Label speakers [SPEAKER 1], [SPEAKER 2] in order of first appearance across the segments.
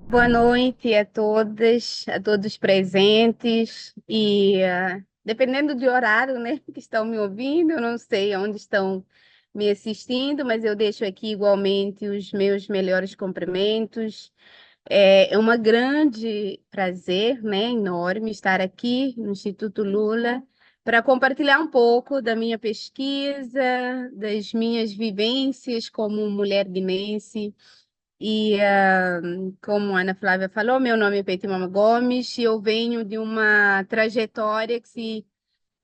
[SPEAKER 1] Boa noite a todas, a todos presentes dependendo do horário, né, que estão me ouvindo, eu não sei onde estão me assistindo, mas eu deixo aqui igualmente os meus melhores cumprimentos. É uma grande prazer, né, enorme estar aqui no Instituto Lula para compartilhar um pouco da minha pesquisa, das minhas vivências como mulher guinense como a Ana Flávia falou, meu nome é Petimama Gomes e eu venho de uma trajetória que se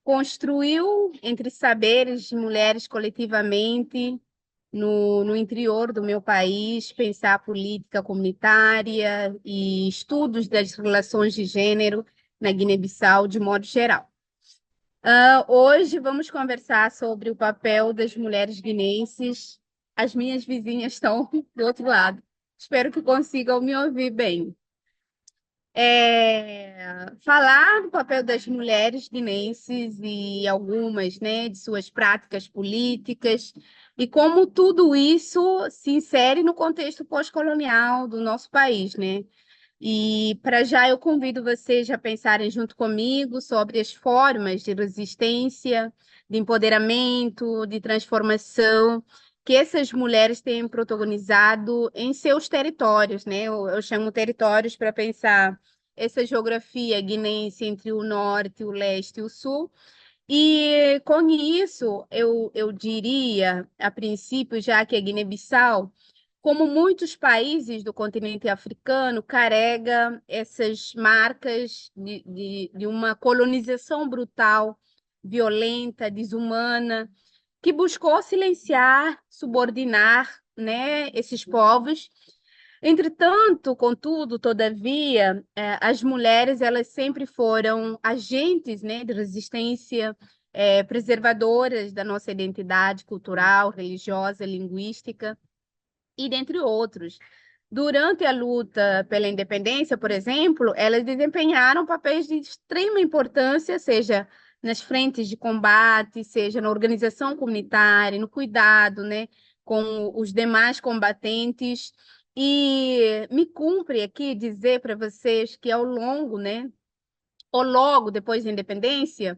[SPEAKER 1] construiu entre saberes de mulheres coletivamente no interior do meu país, pensar a política comunitária e estudos das relações de gênero na Guiné-Bissau de modo geral. Hoje vamos conversar sobre o papel das mulheres guinenses. As minhas vizinhas estão do outro lado. Espero que consigam me ouvir bem. Falar do papel das mulheres guinenses e algumas, né, de suas práticas políticas e como tudo isso se insere no contexto pós-colonial do nosso país, né? E para já eu convido vocês a pensarem junto comigo sobre as formas de resistência, de empoderamento, de transformação que essas mulheres têm protagonizado em seus territórios, né? Eu chamo territórios para pensar essa geografia guinense entre o norte, o leste e o sul. E com isso, eu diria, a princípio, já que a Guiné-Bissau, como muitos países do continente africano, carrega essas marcas de uma colonização brutal, violenta, desumana, que buscou silenciar, subordinar, né, esses povos. Entretanto, contudo, todavia, as mulheres elas sempre foram agentes, né, de resistência, preservadoras da nossa identidade cultural, religiosa, linguística e dentre outros. Durante a luta pela independência, por exemplo, elas desempenharam papéis de extrema importância, seja nas frentes de combate, seja na organização comunitária, no cuidado, né, com os demais combatentes. E me cumpre aqui dizer para vocês que ao longo, né, ou logo depois da independência,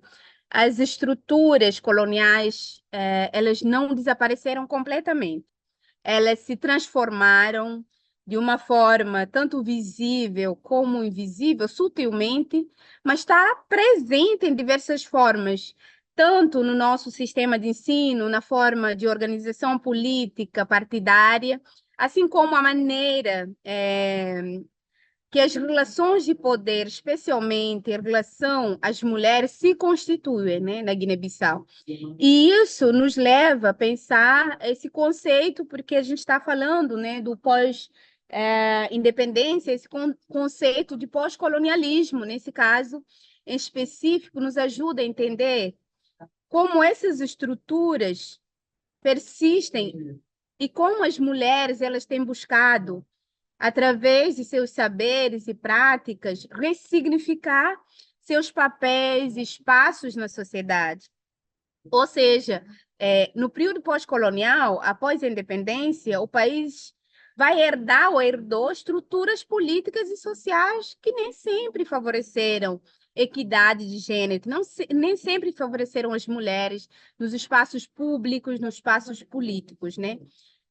[SPEAKER 1] as estruturas coloniais, elas não desapareceram completamente, elas se transformaram de uma forma tanto visível como invisível, sutilmente, mas está presente em diversas formas, tanto no nosso sistema de ensino, na forma de organização política partidária, assim como a maneira que as relações de poder, especialmente em relação às mulheres, se constituem, né, na Guiné-Bissau. E isso nos leva a pensar esse conceito, porque a gente está falando, né, do pós-independência, esse conceito de pós-colonialismo, nesse caso em específico, nos ajuda a entender como essas estruturas persistem e como as mulheres elas têm buscado através de seus saberes e práticas, ressignificar seus papéis e espaços na sociedade. Ou seja, no período pós-colonial, após a independência, o país vai herdar ou herdou estruturas políticas e sociais que nem sempre favoreceram equidade de gênero, que não, nem sempre favoreceram as mulheres nos espaços públicos, nos espaços políticos, né?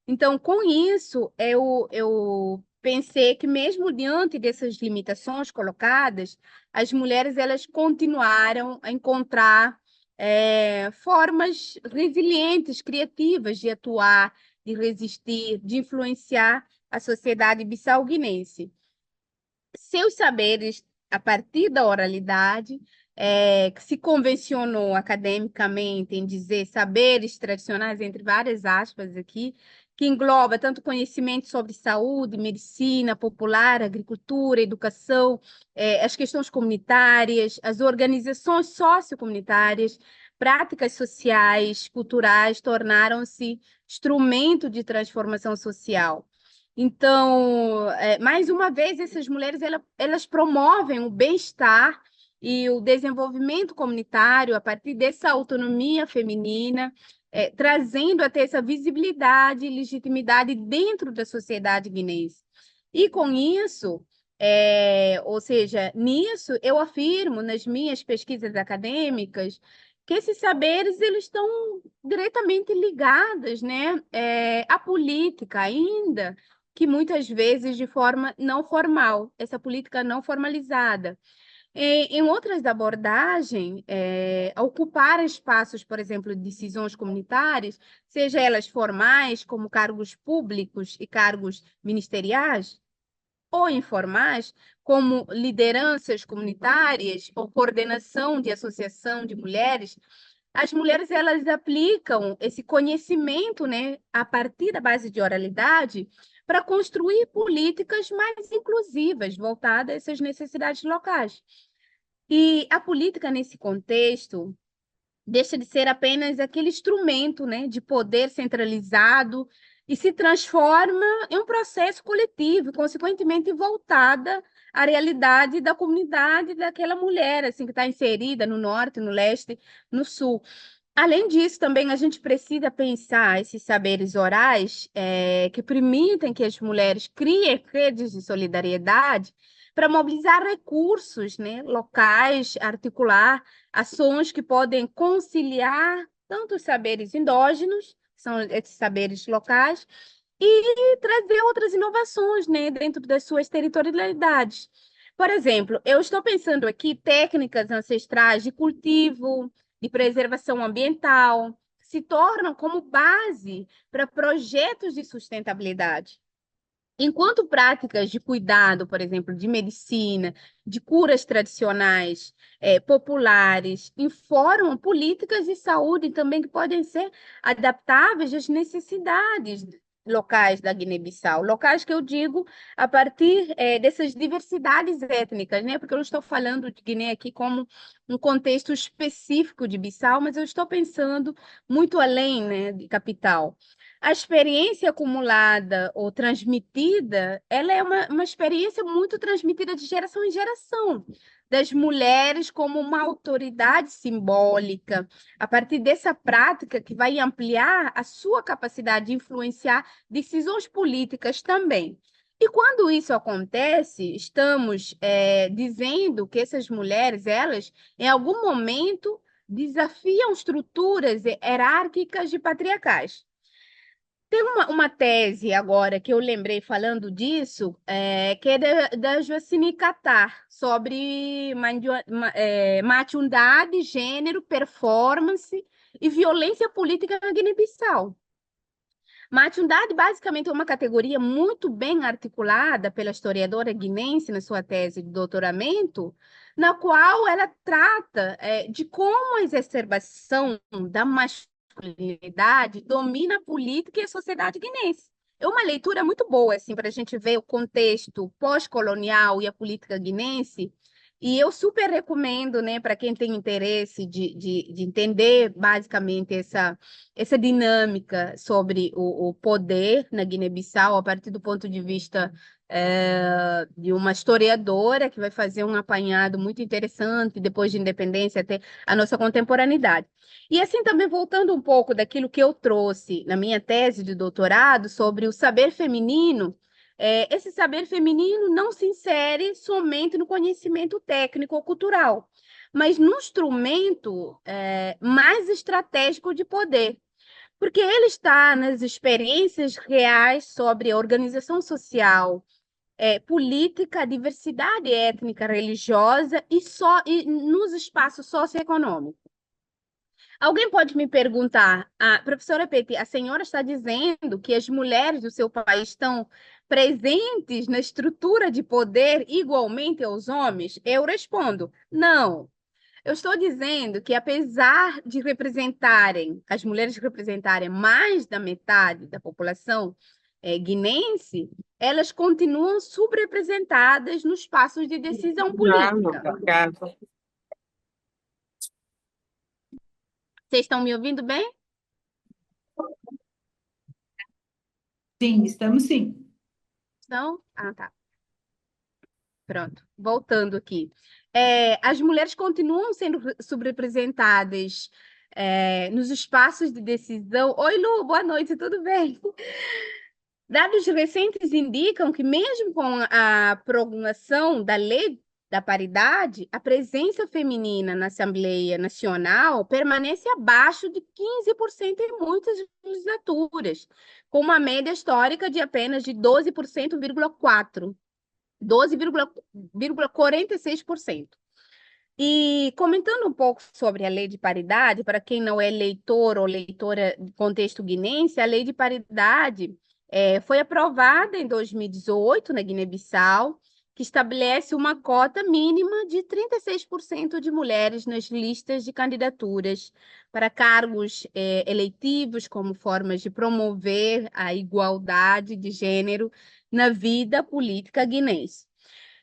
[SPEAKER 1] Então, com isso, eu pensei que mesmo diante dessas limitações colocadas, as mulheres elas continuaram a encontrar formas resilientes, criativas de atuar, de resistir, de influenciar a sociedade bissau-guinense. Seus saberes, a partir da oralidade, que se convencionou academicamente em dizer saberes tradicionais, entre várias aspas aqui, que engloba tanto conhecimento sobre saúde, medicina popular, agricultura, educação, as questões comunitárias, as organizações sociocomunitárias, práticas sociais, culturais, tornaram-se instrumento de transformação social. Então, mais uma vez, essas mulheres elas promovem o bem-estar e o desenvolvimento comunitário a partir dessa autonomia feminina, trazendo até essa visibilidade e legitimidade dentro da sociedade guinense. E com isso, ou seja, nisso eu afirmo nas minhas pesquisas acadêmicas que esses saberes eles estão diretamente ligados, né, à política ainda, que muitas vezes de forma não formal, essa política não formalizada. Em outras abordagens, ocupar espaços, por exemplo, de decisões comunitárias, seja elas formais, como cargos públicos e cargos ministeriais, ou informais, como lideranças comunitárias ou coordenação de associação de mulheres, as mulheres elas aplicam esse conhecimento, né, a partir da base de oralidade, para construir políticas mais inclusivas, voltadas a essas necessidades locais. E a política, nesse contexto, deixa de ser apenas aquele instrumento, né, de poder centralizado e se transforma em um processo coletivo, consequentemente voltada à realidade da comunidade daquela mulher, assim, que está inserida no norte, no leste, no sul. Além disso, também a gente precisa pensar esses saberes orais, que permitem que as mulheres criem redes de solidariedade para mobilizar recursos, né, locais, articular ações que podem conciliar tanto os saberes endógenos, que são esses saberes locais, e trazer outras inovações, né, dentro das suas territorialidades. Por exemplo, eu estou pensando aqui técnicas ancestrais de cultivo, de preservação ambiental, que se tornam como base para projetos de sustentabilidade. Enquanto práticas de cuidado, por exemplo, de medicina, de curas tradicionais, populares, informam políticas de saúde também que podem ser adaptáveis às necessidades locais da Guiné-Bissau. Locais que eu digo a partir, dessas diversidades étnicas, né? Porque eu não estou falando de Guiné aqui como um contexto específico de Bissau, mas eu estou pensando muito além, né, de capital. A experiência acumulada ou transmitida, ela é uma experiência muito transmitida de geração em geração, das mulheres como uma autoridade simbólica, a partir dessa prática que vai ampliar a sua capacidade de influenciar decisões políticas também. E quando isso acontece, estamos dizendo que essas mulheres, elas, em algum momento, desafiam estruturas hierárquicas e patriarcais. Tem uma tese agora que eu lembrei falando disso, que é da Joacine Catar, sobre matiundade, gênero, performance e violência política na Guiné-Bissau. Matiundade, basicamente, é uma categoria muito bem articulada pela historiadora guinense na sua tese de doutoramento, na qual ela trata de como a exacerbação da masculinidade domina a política e a sociedade guinense. É uma leitura muito boa, assim, para a gente ver o contexto pós-colonial e a política guinense, e eu super recomendo, né, para quem tem interesse de entender basicamente essa dinâmica sobre o poder na Guiné-Bissau, a partir do ponto de vista de uma historiadora que vai fazer um apanhado muito interessante, depois de independência até a nossa contemporaneidade. E assim também voltando um pouco daquilo que eu trouxe na minha tese de doutorado sobre o saber feminino, esse saber feminino não se insere somente no conhecimento técnico ou cultural, mas no instrumento mais estratégico de poder, porque ele está nas experiências reais sobre a organização social, política, diversidade étnica, religiosa e nos espaços socioeconômicos. Alguém pode me perguntar, professora Pepe, a senhora está dizendo que as mulheres do seu país estão presentes na estrutura de poder igualmente aos homens? Eu respondo, não. Eu estou dizendo que, apesar de representarem, as mulheres representarem mais da metade da população guinense, elas continuam subrepresentadas nos espaços de decisão política. Vocês estão me ouvindo bem?
[SPEAKER 2] Sim, estamos sim.
[SPEAKER 1] Não? Ah, tá. Pronto. Voltando aqui. As mulheres continuam sendo subrepresentadas nos espaços de decisão. Oi, Lu, boa noite, tudo bem? Dados recentes indicam que, mesmo com a promulgação da Lei da Paridade, a presença feminina na Assembleia Nacional permanece abaixo de 15% em muitas legislaturas, com uma média histórica de apenas de 12,4%, 12,46%. E comentando um pouco sobre a lei de paridade, para quem não é leitor ou leitora do contexto guinense, a lei de paridade foi aprovada em 2018 na Guiné-Bissau, que estabelece uma cota mínima de 36% de mulheres nas listas de candidaturas para cargos eleitivos, como formas de promover a igualdade de gênero na vida política guinense.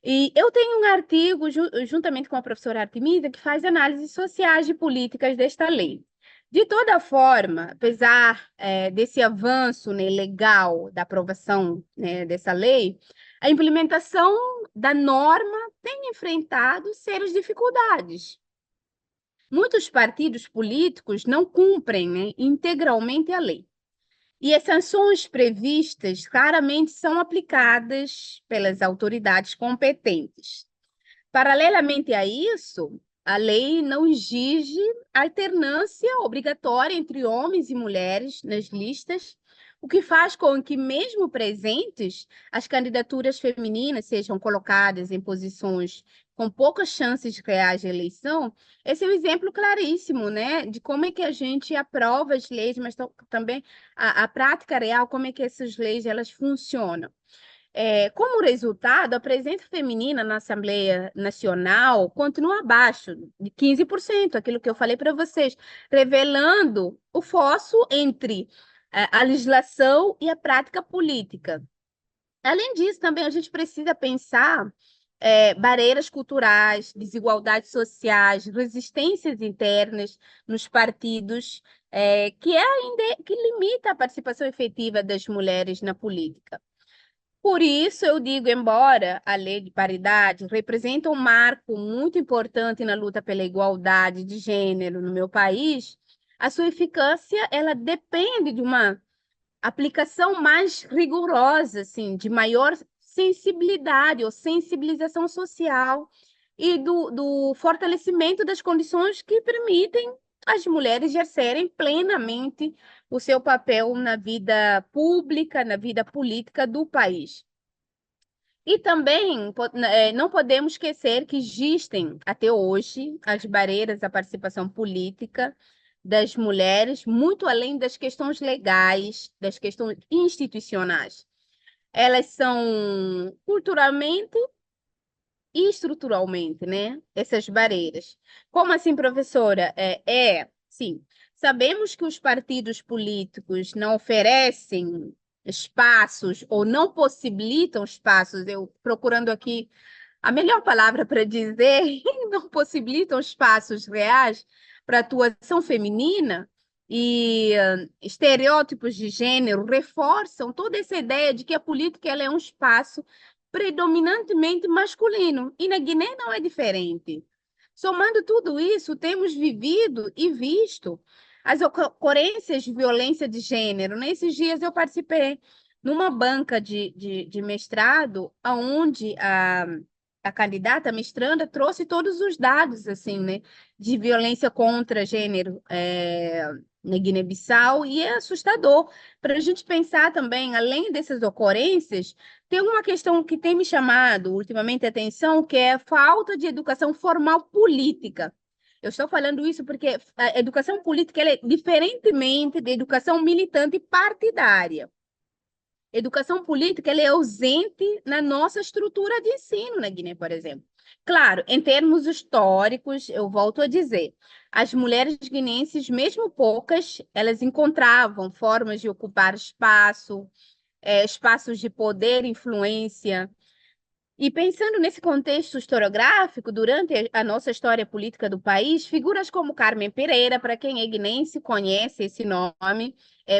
[SPEAKER 1] E eu tenho um artigo, juntamente com a professora Artemisa, que faz análises sociais de políticas desta lei. De toda forma, apesar desse avanço, né, legal da aprovação, né, dessa lei, a implementação da norma tem enfrentado sérias dificuldades. Muitos partidos políticos não cumprem, né, integralmente a lei. E as sanções previstas claramente são aplicadas pelas autoridades competentes. Paralelamente a isso, a lei não exige alternância obrigatória entre homens e mulheres nas listas, o que faz com que, mesmo presentes, as candidaturas femininas sejam colocadas em posições com poucas chances reais de eleição. Esse é um exemplo claríssimo, né, de como é que a gente aprova as leis, mas também a prática real, como é que essas leis elas funcionam. Como resultado, a presença feminina na Assembleia Nacional continua abaixo de 15%, aquilo que eu falei para vocês, revelando o fosso entre a legislação e a prática política. Além disso, também a gente precisa pensar barreiras culturais, desigualdades sociais, resistências internas nos partidos, que limita a participação efetiva das mulheres na política. Por isso, eu digo, embora a lei de paridade represente um marco muito importante na luta pela igualdade de gênero no meu país, a sua eficácia ela depende de uma aplicação mais rigorosa, assim, de maior sensibilidade ou sensibilização social e do fortalecimento das condições que permitem às mulheres exercerem plenamente o seu papel na vida pública, na vida política do país. E também não podemos esquecer que existem, até hoje, as barreiras à participação política das mulheres, muito além das questões legais, das questões institucionais. Elas são culturalmente e estruturalmente, né? Essas barreiras. Como assim, professora? Sim. Sabemos que os partidos políticos não oferecem espaços ou não possibilitam espaços, eu procurando aqui a melhor palavra para dizer, não possibilitam espaços reais para atuação feminina e estereótipos de gênero reforçam toda essa ideia de que a política ela é um espaço predominantemente masculino, e na Guiné não é diferente. Somando tudo isso, temos vivido e visto as ocorrências de violência de gênero. Nesses dias eu participei numa banca de mestrado, onde a candidata mestranda trouxe todos os dados assim, né, de violência contra gênero na Guiné-Bissau, e é assustador para a gente pensar também, além dessas ocorrências, tem uma questão que tem me chamado ultimamente a atenção, que é a falta de educação formal política. Eu estou falando isso porque a educação política ela é diferentemente da educação militante partidária. Educação política ela é ausente na nossa estrutura de ensino na Guiné, por exemplo. Claro, em termos históricos, eu volto a dizer, as mulheres guineenses, mesmo poucas, elas encontravam formas de ocupar espaço, espaços de poder, influência. E pensando nesse contexto historiográfico, durante a nossa história política do país, figuras como Carmen Pereira, para quem é guinense conhece esse nome,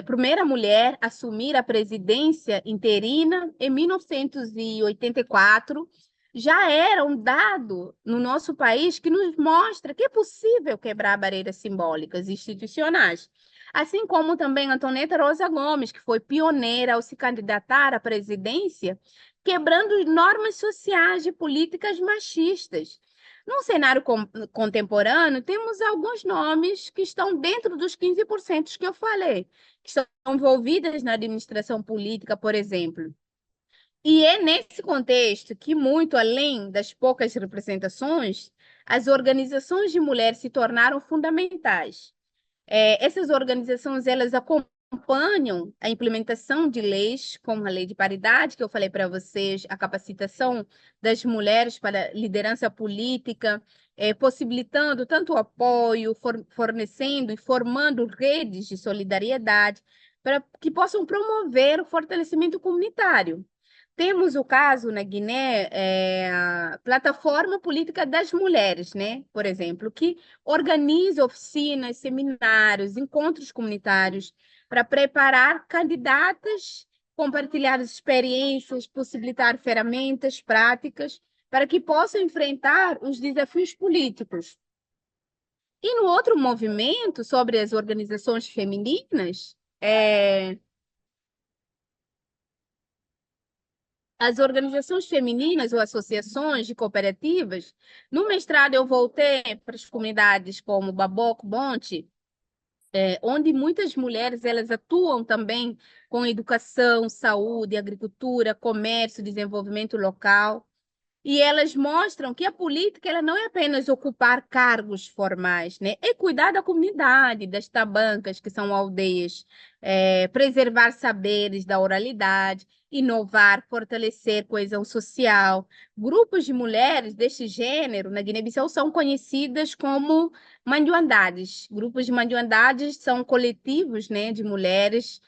[SPEAKER 1] primeira mulher a assumir a presidência interina em 1984, já era um dado no nosso país que nos mostra que é possível quebrar barreiras simbólicas e institucionais. Assim como também Antoneta Rosa Gomes, que foi pioneira ao se candidatar à presidência, quebrando normas sociais e políticas machistas. No cenário contemporâneo, temos alguns nomes que estão dentro dos 15% que eu falei, que estão envolvidas na administração política, por exemplo. E é nesse contexto que, muito além das poucas representações, as organizações de mulheres se tornaram fundamentais. Essas organizações, elas acompanham a implementação de leis, como a Lei de Paridade, que eu falei para vocês, a capacitação das mulheres para liderança política, possibilitando tanto o apoio, fornecendo e formando redes de solidariedade para que possam promover o fortalecimento comunitário. Temos o caso na Guiné, a Plataforma Política das Mulheres, né? Por exemplo, que organiza oficinas, seminários, encontros comunitários para preparar candidatas, compartilhar experiências, possibilitar ferramentas práticas para que possam enfrentar os desafios políticos. E no outro movimento, sobre as organizações femininas, as organizações femininas ou associações de cooperativas, no mestrado eu voltei para as comunidades como Baboco, Bonte, onde muitas mulheres elas atuam também com educação, saúde, agricultura, comércio, desenvolvimento local. E elas mostram que a política ela não é apenas ocupar cargos formais, né? É cuidar da comunidade, das tabancas, que são aldeias, preservar saberes da oralidade, inovar, fortalecer coesão social. Grupos de mulheres deste gênero na Guiné-Bissau são conhecidas como manduandades. Grupos de manduandades são coletivos, né, de mulheres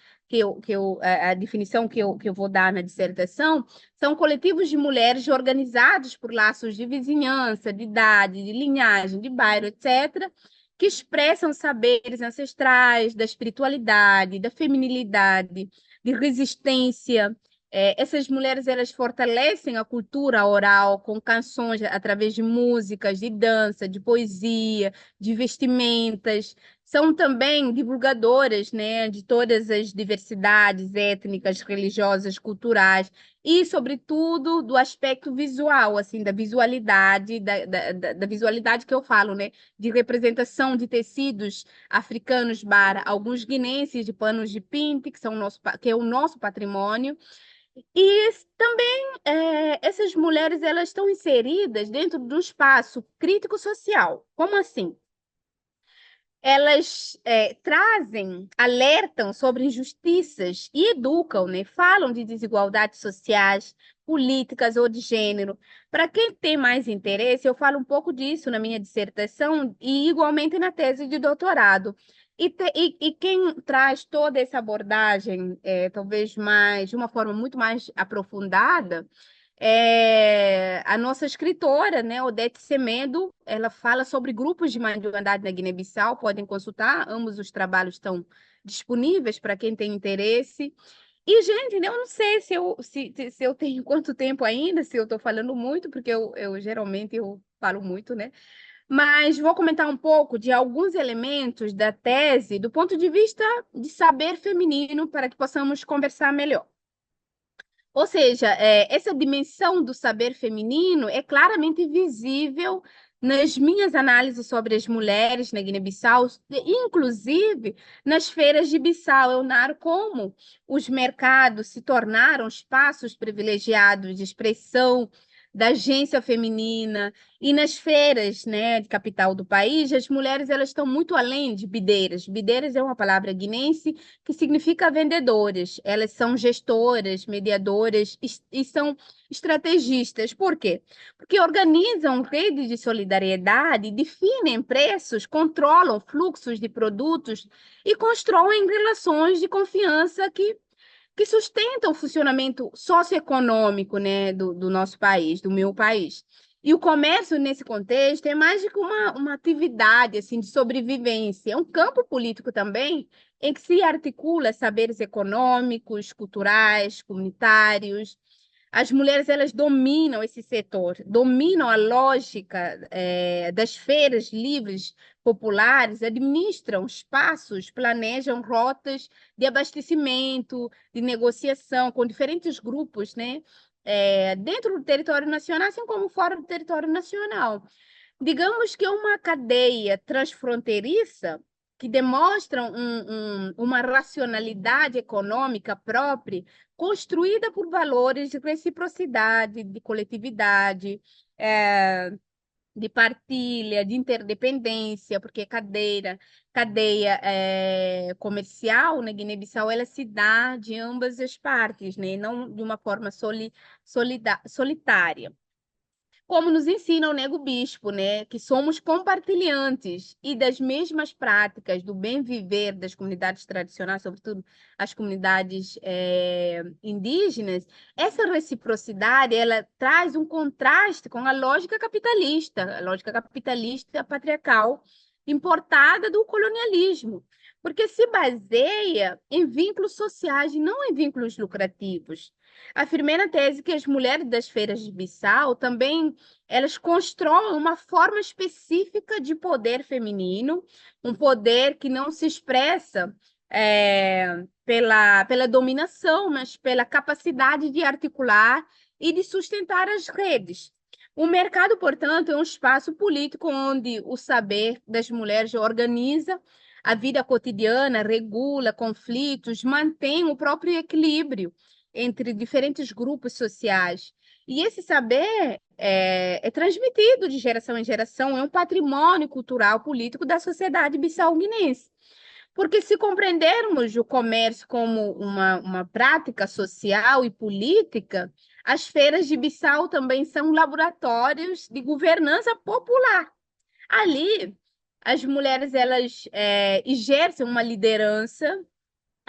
[SPEAKER 1] a definição que eu vou dar na dissertação são coletivos de mulheres organizados por laços de vizinhança, de idade, de linhagem, de bairro, etc., que expressam saberes ancestrais da espiritualidade, da feminilidade, de resistência. Essas mulheres elas fortalecem a cultura oral com canções através de músicas, de dança, de poesia, de vestimentas. São também divulgadoras, né, de todas as diversidades étnicas, religiosas, culturais e, sobretudo, do aspecto visual, assim, da visualidade, da visualidade que eu falo, né? De representação de tecidos africanos para alguns guinenses de panos de pinte, que é o nosso patrimônio. E também essas mulheres elas estão inseridas dentro do espaço crítico social. Como assim? Elas trazem, alertam sobre injustiças e educam, né? Falam de desigualdades sociais, políticas ou de gênero. Para quem tem mais interesse, eu falo um pouco disso na minha dissertação e igualmente na tese de doutorado. E quem traz toda essa abordagem, talvez mais, de uma forma muito mais aprofundada, a nossa escritora, né, Odete Semedo, ela fala sobre grupos de mandioandade na Guiné-Bissau, podem consultar, ambos os trabalhos estão disponíveis para quem tem interesse. E, gente, né, eu não sei se eu tenho quanto tempo ainda, se eu estou falando muito, porque eu geralmente eu falo muito, né? Mas vou comentar um pouco de alguns elementos da tese do ponto de vista de saber feminino para que possamos conversar melhor. Ou seja, essa dimensão do saber feminino é claramente visível nas minhas análises sobre as mulheres na Guiné-Bissau, inclusive nas feiras de Bissau. Eu narro como os mercados se tornaram espaços privilegiados de expressão da agência feminina e nas feiras, né, de capital do país, as mulheres elas estão muito além de bideiras. Bideiras é uma palavra guinense que significa vendedoras. Elas são gestoras, mediadoras e são estrategistas. Por quê? Porque organizam redes de solidariedade, definem preços, controlam fluxos de produtos e constroem relações de confiança que sustentam o funcionamento socioeconômico, né, do nosso país, do meu país. E o comércio, nesse contexto, é mais do que uma atividade assim, de sobrevivência, é um campo político também em que se articula saberes econômicos, culturais, comunitários. As mulheres elas dominam esse setor, dominam a lógica das feiras livres populares, administram espaços, planejam rotas de abastecimento, de negociação com diferentes grupos, né? Dentro do território nacional, assim como fora do território nacional. Digamos que é uma cadeia transfronteiriça que demonstra uma racionalidade econômica própria, construída por valores de reciprocidade, de coletividade, de partilha, de interdependência, porque cadeia comercial na Guiné-Bissau ela se dá de ambas as partes, né? Não de uma forma solitária. Como nos ensina o Nego Bispo, né, que somos compartilhantes e das mesmas práticas do bem viver das comunidades tradicionais, sobretudo as comunidades indígenas, essa reciprocidade ela traz um contraste com a lógica capitalista patriarcal importada do colonialismo, porque se baseia em vínculos sociais e não em vínculos lucrativos. Afirmei na tese que as mulheres das feiras de Bissau também elas constroem uma forma específica de poder feminino, um poder que não se expressa pela dominação, mas pela capacidade de articular e de sustentar as redes. O mercado, portanto, é um espaço político onde o saber das mulheres organiza a vida cotidiana, regula conflitos, mantém o próprio equilíbrio entre diferentes grupos sociais. E esse saber é transmitido de geração em geração, é um patrimônio cultural político da sociedade bissau-guinense. Porque se compreendermos o comércio como uma prática social e política, as feiras de Bissau também são laboratórios de governança popular. Ali, as mulheres elas exercem uma liderança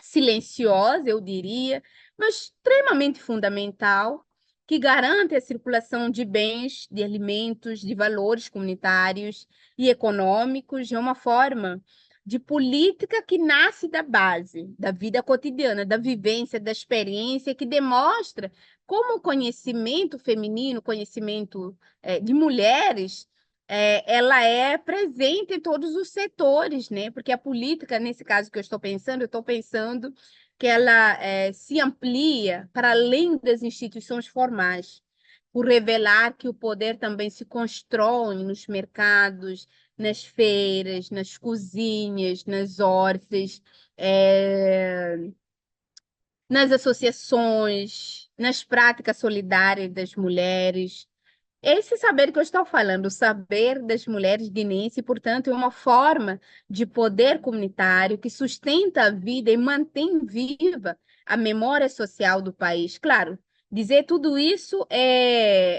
[SPEAKER 1] silenciosa, eu diria, mas extremamente fundamental, que garante a circulação de bens, de alimentos, de valores comunitários e econômicos de uma forma de política que nasce da base, da vida cotidiana, da vivência, da experiência, que demonstra como o conhecimento feminino, conhecimento de mulheres, ela é presente em todos os setores, né? Porque a política, nesse caso que eu estou pensando que ela se amplia para além das instituições formais, por revelar que o poder também se constrói nos mercados, nas feiras, nas cozinhas, nas hortas, nas associações, nas práticas solidárias das mulheres. Esse saber que eu estou falando, o saber das mulheres guineenses, portanto, é uma forma de poder comunitário que sustenta a vida e mantém viva a memória social do país. Claro, dizer tudo isso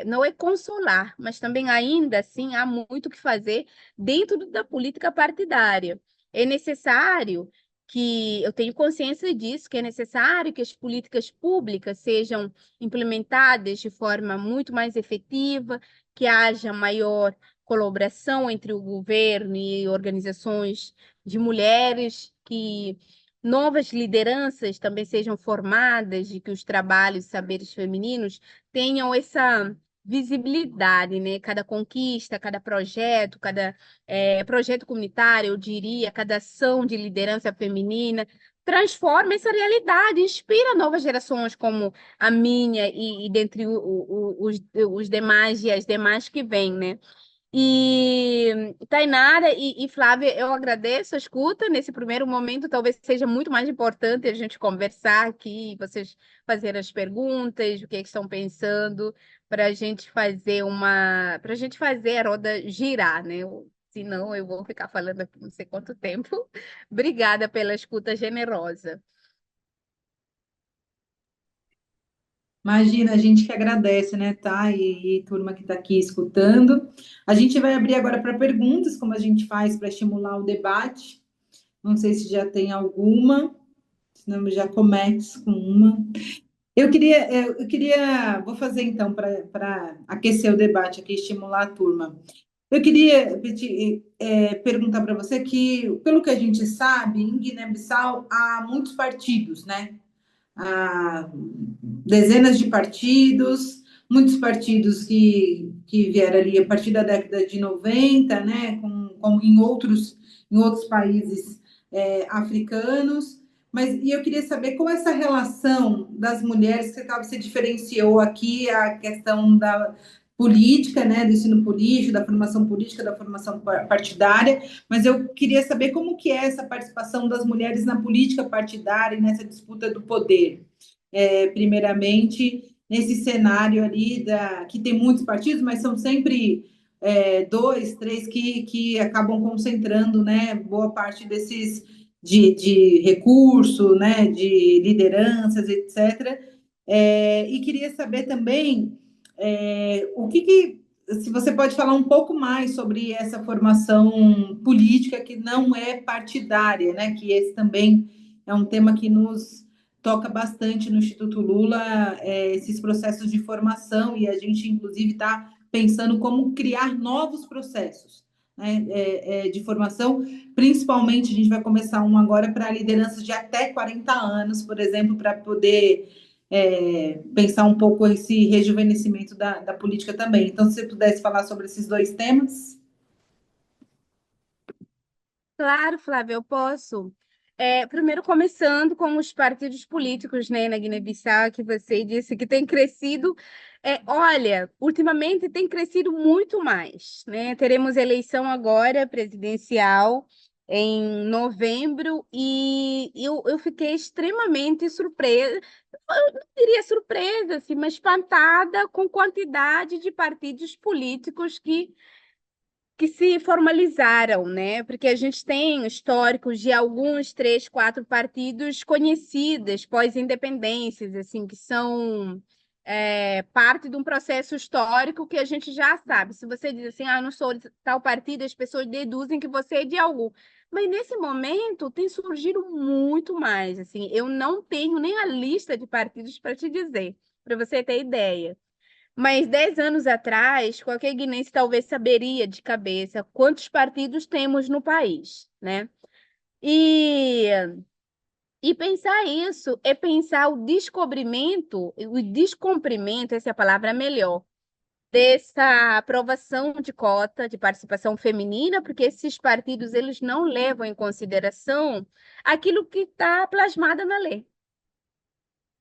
[SPEAKER 1] não é consolar, mas também ainda assim há muito que fazer dentro da política partidária. É necessário que eu tenho consciência disso, que é necessário que as políticas públicas sejam implementadas de forma muito mais efetiva, que haja maior colaboração entre o governo e organizações de mulheres, que novas lideranças também sejam formadas, de que os trabalhos e saberes femininos tenham essa visibilidade, né? Cada conquista, cada projeto, cada projeto comunitário, eu diria, cada ação de liderança feminina transforma essa realidade, inspira novas gerações como a minha e dentre os demais e as demais que vêm, né? E Tainara e Flávia, eu agradeço a escuta. Nesse primeiro momento, talvez seja muito mais importante a gente conversar aqui, vocês fazerem as perguntas, o que é que estão pensando, para a gente fazer para a gente fazer a roda girar, né? Senão eu vou ficar falando aqui não sei quanto tempo. Obrigada pela escuta generosa.
[SPEAKER 2] Imagina, a gente que agradece, né, tá? E turma que está aqui escutando. A gente vai abrir agora para perguntas, como a gente faz para estimular o debate. Não sei se já tem alguma, senão eu já começo com uma. Vou fazer então para aquecer o debate aqui, estimular a turma. Eu queria perguntar para você que, pelo que a gente sabe, em Guiné-Bissau há muitos partidos, né? há dezenas de partidos, muitos partidos que vieram ali a partir da década de 90, né, como em outros países africanos. Mas e eu queria saber qual é essa relação das mulheres, você diferenciou aqui a questão da política, né, do ensino político, da formação política, da formação partidária, mas eu queria saber como que é essa participação das mulheres na política partidária e nessa disputa do poder. Primeiramente, nesse cenário ali que tem muitos partidos, mas são sempre dois, três que acabam concentrando, né, boa parte desses de recurso, né, de lideranças, etc. E queria saber também se você pode falar um pouco mais sobre essa formação política que não é partidária, né? Que esse também é um tema que nos toca bastante no Instituto Lula, esses processos de formação, e a gente, inclusive, está pensando como criar novos processos, né, de formação. Principalmente, a gente vai começar um agora para lideranças de até 40 anos, por exemplo, para poder pensar um pouco esse rejuvenescimento da política também. Então, se você pudesse falar sobre esses dois temas.
[SPEAKER 1] Claro, Flávia, eu posso. Primeiro, começando com os partidos políticos, né, na Guiné-Bissau, que você disse que tem crescido. Olha, ultimamente tem crescido muito mais, né? Teremos eleição agora presidencial em novembro e eu fiquei extremamente surpresa. Eu não diria surpresa, assim, mas espantada com a quantidade de partidos políticos que se formalizaram, né? Porque a gente tem históricos de alguns, três, quatro partidos conhecidos pós-independências, assim, que são parte de um processo histórico que a gente já sabe. Se você diz assim, eu não sou de tal partido, as pessoas deduzem que você é de algum. Mas nesse momento tem surgido muito mais, assim, eu não tenho nem a lista de partidos para te dizer, para você ter ideia. Mas 10 anos atrás, qualquer guinense talvez saberia de cabeça quantos partidos temos no país, né? E, e pensar isso é pensar o descobrimento, o descumprimento, essa é a palavra melhor, dessa aprovação de cota de participação feminina, porque esses partidos eles não levam em consideração aquilo que está plasmado na lei.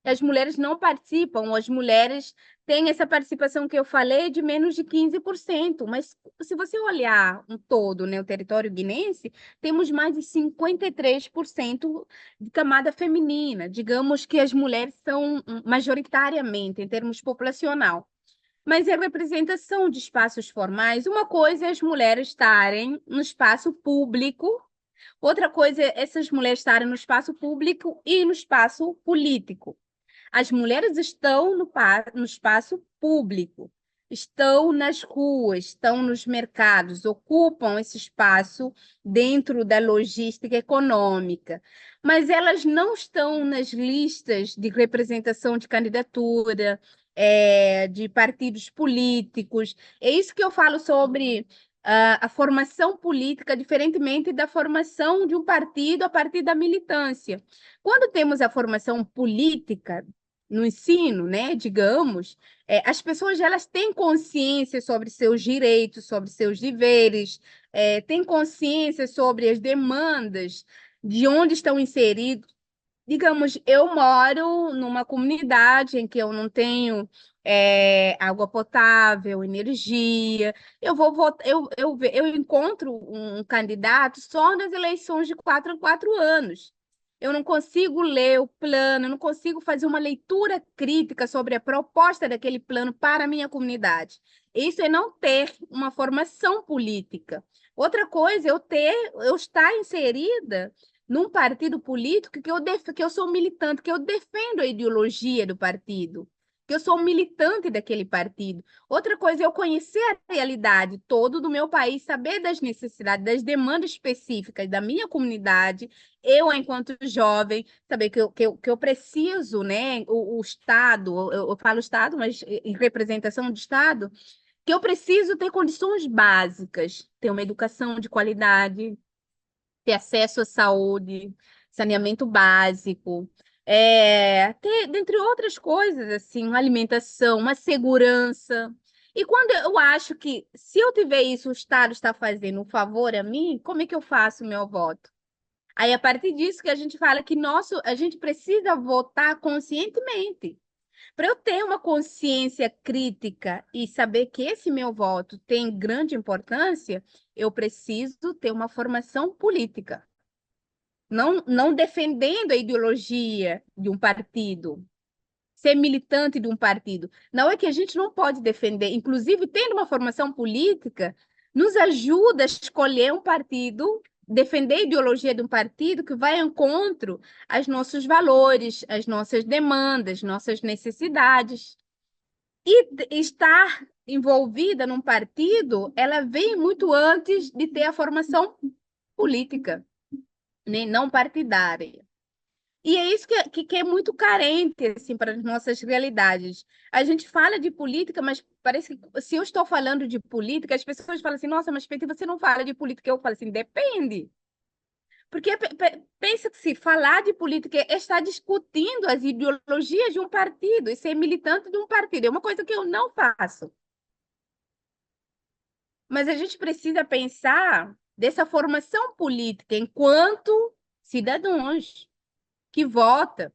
[SPEAKER 1] As mulheres não participam, as mulheres têm essa participação que eu falei de menos de 15%, mas se você olhar um todo, né, o território guinense, temos mais de 53% de camada feminina. Digamos que as mulheres são majoritariamente, em termos populacional. Mas a representação de espaços formais, uma coisa é as mulheres estarem no espaço público, outra coisa é essas mulheres estarem no espaço público e no espaço político. As mulheres estão no espaço público, estão nas ruas, estão nos mercados, ocupam esse espaço dentro da logística econômica, mas elas não estão nas listas de representação de candidatura, de partidos políticos. É isso que eu falo sobre a formação política, diferentemente da formação de um partido a partir da militância. Quando temos a formação política, no ensino, né, digamos, as pessoas elas têm consciência sobre seus direitos, sobre seus deveres, têm consciência sobre as demandas, de onde estão inseridos. Digamos, eu moro numa comunidade em que eu não tenho água potável, energia. Eu vou votar, eu encontro um candidato só nas eleições de 4 em 4 anos. Eu não consigo ler o plano, eu não consigo fazer uma leitura crítica sobre a proposta daquele plano para a minha comunidade. Isso é não ter uma formação política. Outra coisa é eu estar inserida num partido político que eu sou militante, que eu defendo a ideologia do partido, que eu sou um militante daquele partido. Outra coisa é eu conhecer a realidade todo do meu país, saber das necessidades, das demandas específicas da minha comunidade, eu, enquanto jovem, saber que eu preciso, né, o Estado, eu falo Estado, mas em representação do Estado, que eu preciso ter condições básicas, ter uma educação de qualidade, ter acesso à saúde, saneamento básico. dentre outras coisas, assim, uma alimentação, uma segurança. E quando eu acho que, se eu tiver isso, o Estado está fazendo um favor a mim, como é que eu faço o meu voto? Aí, a partir disso que a gente fala que a gente precisa votar conscientemente. Para eu ter uma consciência crítica e saber que esse meu voto tem grande importância, eu preciso ter uma formação política. Não defendendo a ideologia de um partido, ser militante de um partido. Não é que a gente não pode defender, inclusive tendo uma formação política, nos ajuda a escolher um partido, defender a ideologia de um partido que vai ao encontro aos nossos valores, às nossas demandas, nossas necessidades. E estar envolvida num partido, ela vem muito antes de ter a formação política, né? Não partidária. E é isso que é muito carente, assim, para as nossas realidades. A gente fala de política, mas parece que se eu estou falando de política, as pessoas falam assim, nossa, mas Peter, você não fala de política. Eu falo assim, depende. Porque pensa que se falar de política é estar discutindo as ideologias de um partido e ser militante de um partido. É uma coisa que eu não faço. Mas a gente precisa pensar dessa formação política enquanto cidadãos que votam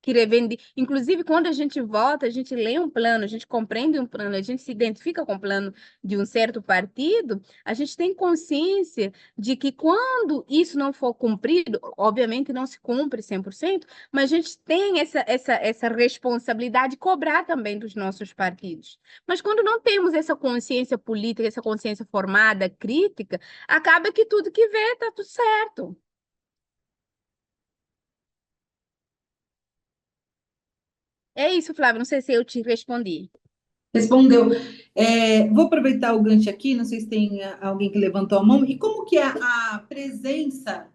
[SPEAKER 1] que revende. Inclusive, quando a gente vota, a gente lê um plano, a gente compreende um plano, a gente se identifica com o plano de um certo partido, a gente tem consciência de que quando isso não for cumprido, obviamente não se cumpre 100%, mas a gente tem essa responsabilidade de cobrar também dos nossos partidos. Mas quando não temos essa consciência política, essa consciência formada, crítica, acaba que tudo que vê está tudo certo. É isso, Flávio. Não sei se eu te respondi.
[SPEAKER 2] Respondeu. Vou aproveitar o gancho aqui, não sei se tem alguém que levantou a mão. E como que é a presença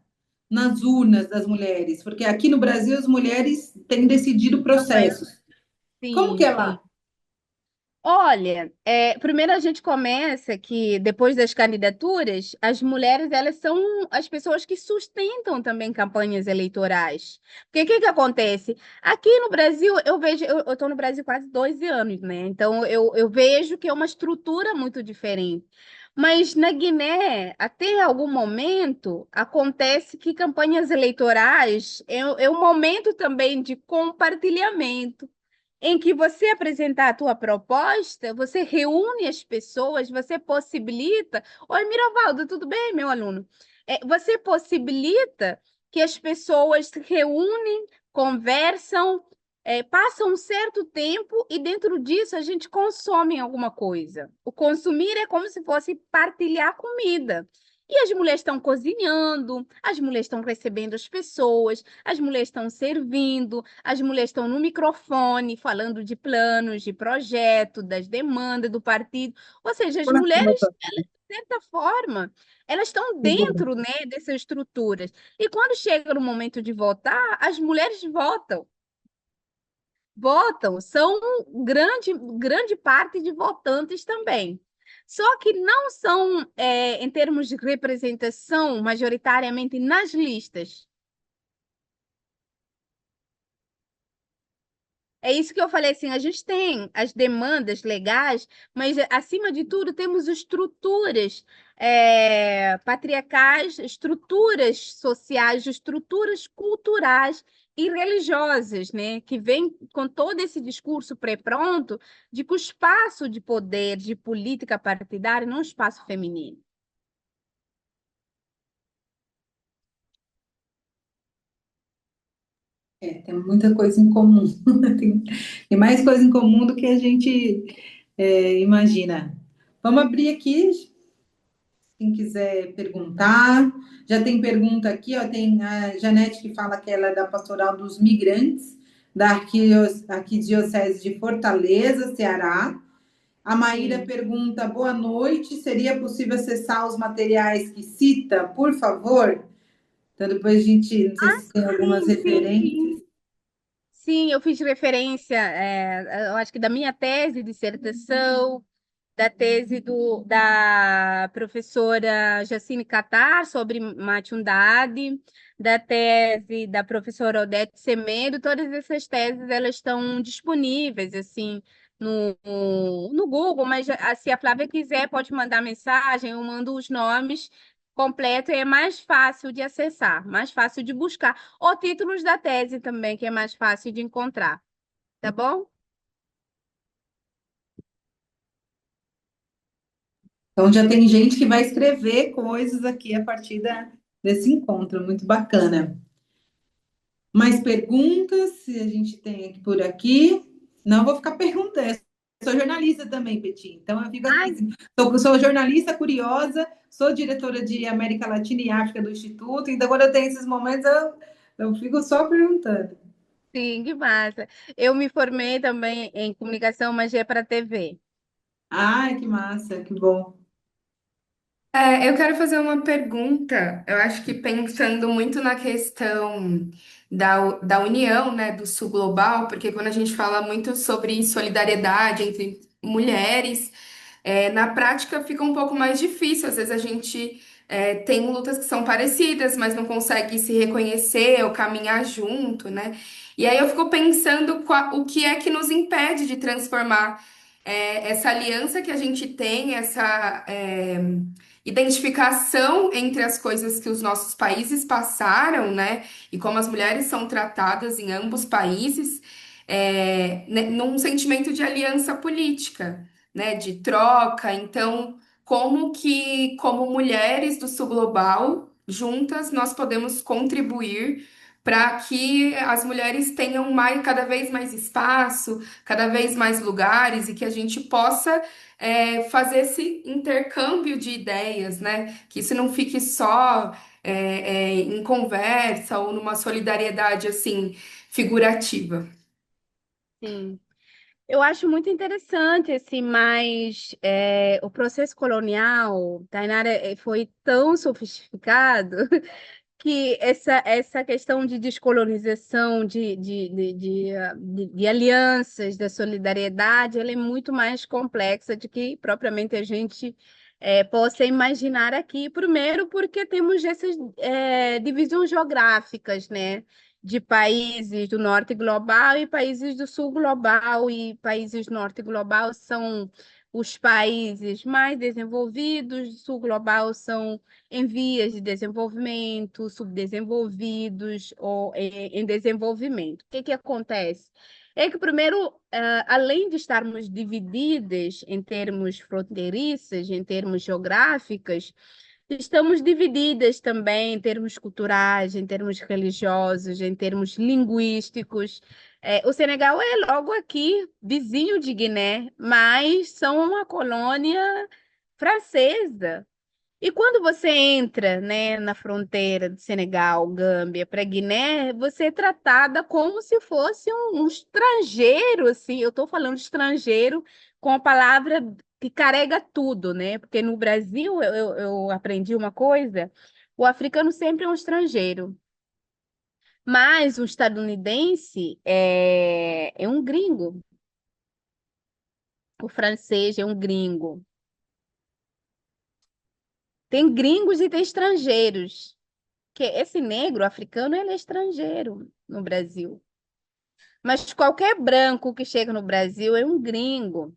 [SPEAKER 2] nas urnas das mulheres? Porque aqui no Brasil as mulheres têm decidido processos. Como que
[SPEAKER 1] Sim,
[SPEAKER 2] é
[SPEAKER 1] sim.
[SPEAKER 2] lá?
[SPEAKER 1] Olha, primeiro a gente começa que depois das candidaturas, as mulheres elas são as pessoas que sustentam também campanhas eleitorais. Porque o que que acontece? Aqui no Brasil, eu vejo, eu estou no Brasil quase 12 anos, né? Então eu vejo que é uma estrutura muito diferente. Mas na Guiné, até algum momento, acontece que campanhas eleitorais é um momento também de compartilhamento em que você apresentar a tua proposta, você reúne as pessoas, você possibilita. Oi, Miravaldo, tudo bem, meu aluno? Você possibilita que as pessoas se reúnem, conversam, passam um certo tempo e dentro disso a gente consome alguma coisa. O consumir é como se fosse partilhar comida. E as mulheres estão cozinhando, as mulheres estão recebendo as pessoas, as mulheres estão servindo, as mulheres estão no microfone falando de planos, de projeto, das demandas do partido. Ou seja, as mulheres, elas, de certa forma, elas estão dentro, né, dessas estruturas. E quando chega no momento de votar, as mulheres votam. Votam, são grande parte de votantes também. Só que não são, em termos de representação, majoritariamente nas listas. É isso que eu falei assim, a gente tem as demandas legais, mas acima de tudo temos estruturas patriarcais, estruturas sociais, estruturas culturais e religiosas, né? Que vem com todo esse discurso pré-pronto de que o espaço de poder, de política partidária, não é um espaço feminino.
[SPEAKER 2] Tem muita coisa em comum. Tem, tem mais coisa em comum do que a gente imagina. Vamos abrir aqui, quem quiser perguntar. Já tem pergunta aqui, ó, tem a Janete que fala que ela é da Pastoral dos Migrantes, da Arquidiocese de Fortaleza, Ceará. A Maíra
[SPEAKER 1] Sim.
[SPEAKER 2] pergunta: boa noite, seria possível acessar os materiais que cita, por favor? Então, depois a gente, não sei se tem algumas
[SPEAKER 1] Sim, sim,
[SPEAKER 2] referências.
[SPEAKER 1] sim. Sim, eu fiz referência, eu acho que da minha tese, dissertação. da tese da professora Jacine Catar sobre Matundade, da tese da professora Odete Semedo. Todas essas teses elas estão disponíveis assim no Google, mas se a Flávia quiser pode mandar mensagem, eu mando os nomes completos e é mais fácil de acessar, mais fácil de buscar. Ou títulos da tese também, que é mais fácil de encontrar, tá bom?
[SPEAKER 2] Então já tem gente que vai escrever coisas aqui a partir desse encontro, muito bacana. Mais perguntas? Se a gente tem aqui por aqui. Não vou ficar perguntando. Sou jornalista também, Peti. Então eu fico aqui,
[SPEAKER 1] Ai,
[SPEAKER 2] assim, sou jornalista curiosa, sou diretora de América Latina e África do Instituto, então quando eu tenho esses momentos eu fico só perguntando.
[SPEAKER 1] sim, que massa. Eu me formei também em comunicação, mas é para TV.
[SPEAKER 2] Ai, que massa, que bom.
[SPEAKER 3] Eu quero fazer uma pergunta. Eu acho que pensando muito na questão da união, né, do Sul Global, porque quando a gente fala muito sobre solidariedade entre mulheres, na prática fica um pouco mais difícil. Às vezes a gente tem lutas que são parecidas, mas não consegue se reconhecer ou caminhar junto, né? E aí eu fico pensando o que é que nos impede de transformar essa aliança que a gente tem, essa identificação entre as coisas que os nossos países passaram, né? E como as mulheres são tratadas em ambos países, num sentimento de aliança política, né? De troca. Então, como que, como mulheres do Sul Global, juntas, nós podemos contribuir para que as mulheres tenham cada vez mais espaço, cada vez mais lugares e que a gente possa fazer esse intercâmbio de ideias, né? Que isso não fique só em conversa ou numa solidariedade assim figurativa.
[SPEAKER 1] Sim. Eu acho muito interessante, assim, mas o processo colonial, Tainara, foi tão sofisticado que essa questão de descolonização, de alianças, da solidariedade, ela é muito mais complexa do que propriamente a gente possa imaginar aqui. Primeiro, porque temos essas divisões geográficas, né? De países do norte global e países do sul global, e países do norte global são os países mais desenvolvidos, do sul global são em vias de desenvolvimento, subdesenvolvidos ou em desenvolvimento. O que que acontece? É que, primeiro, além de estarmos divididas em termos fronteiriços, em termos geográficos, estamos divididas também em termos culturais, em termos religiosos, em termos linguísticos. O Senegal é logo aqui, vizinho de Guiné, mas são uma colônia francesa. E quando você entra, né, na fronteira de Senegal, Gâmbia, para Guiné, você é tratada como se fosse um estrangeiro, assim. Eu estou falando estrangeiro com a palavra que carrega tudo, né? Porque no Brasil eu aprendi uma coisa: o africano sempre é um estrangeiro, mas o estadunidense é um gringo, o francês é um gringo. Tem gringos e tem estrangeiros. Que esse negro africano ele é estrangeiro no Brasil. Mas qualquer branco que chega no Brasil é um gringo.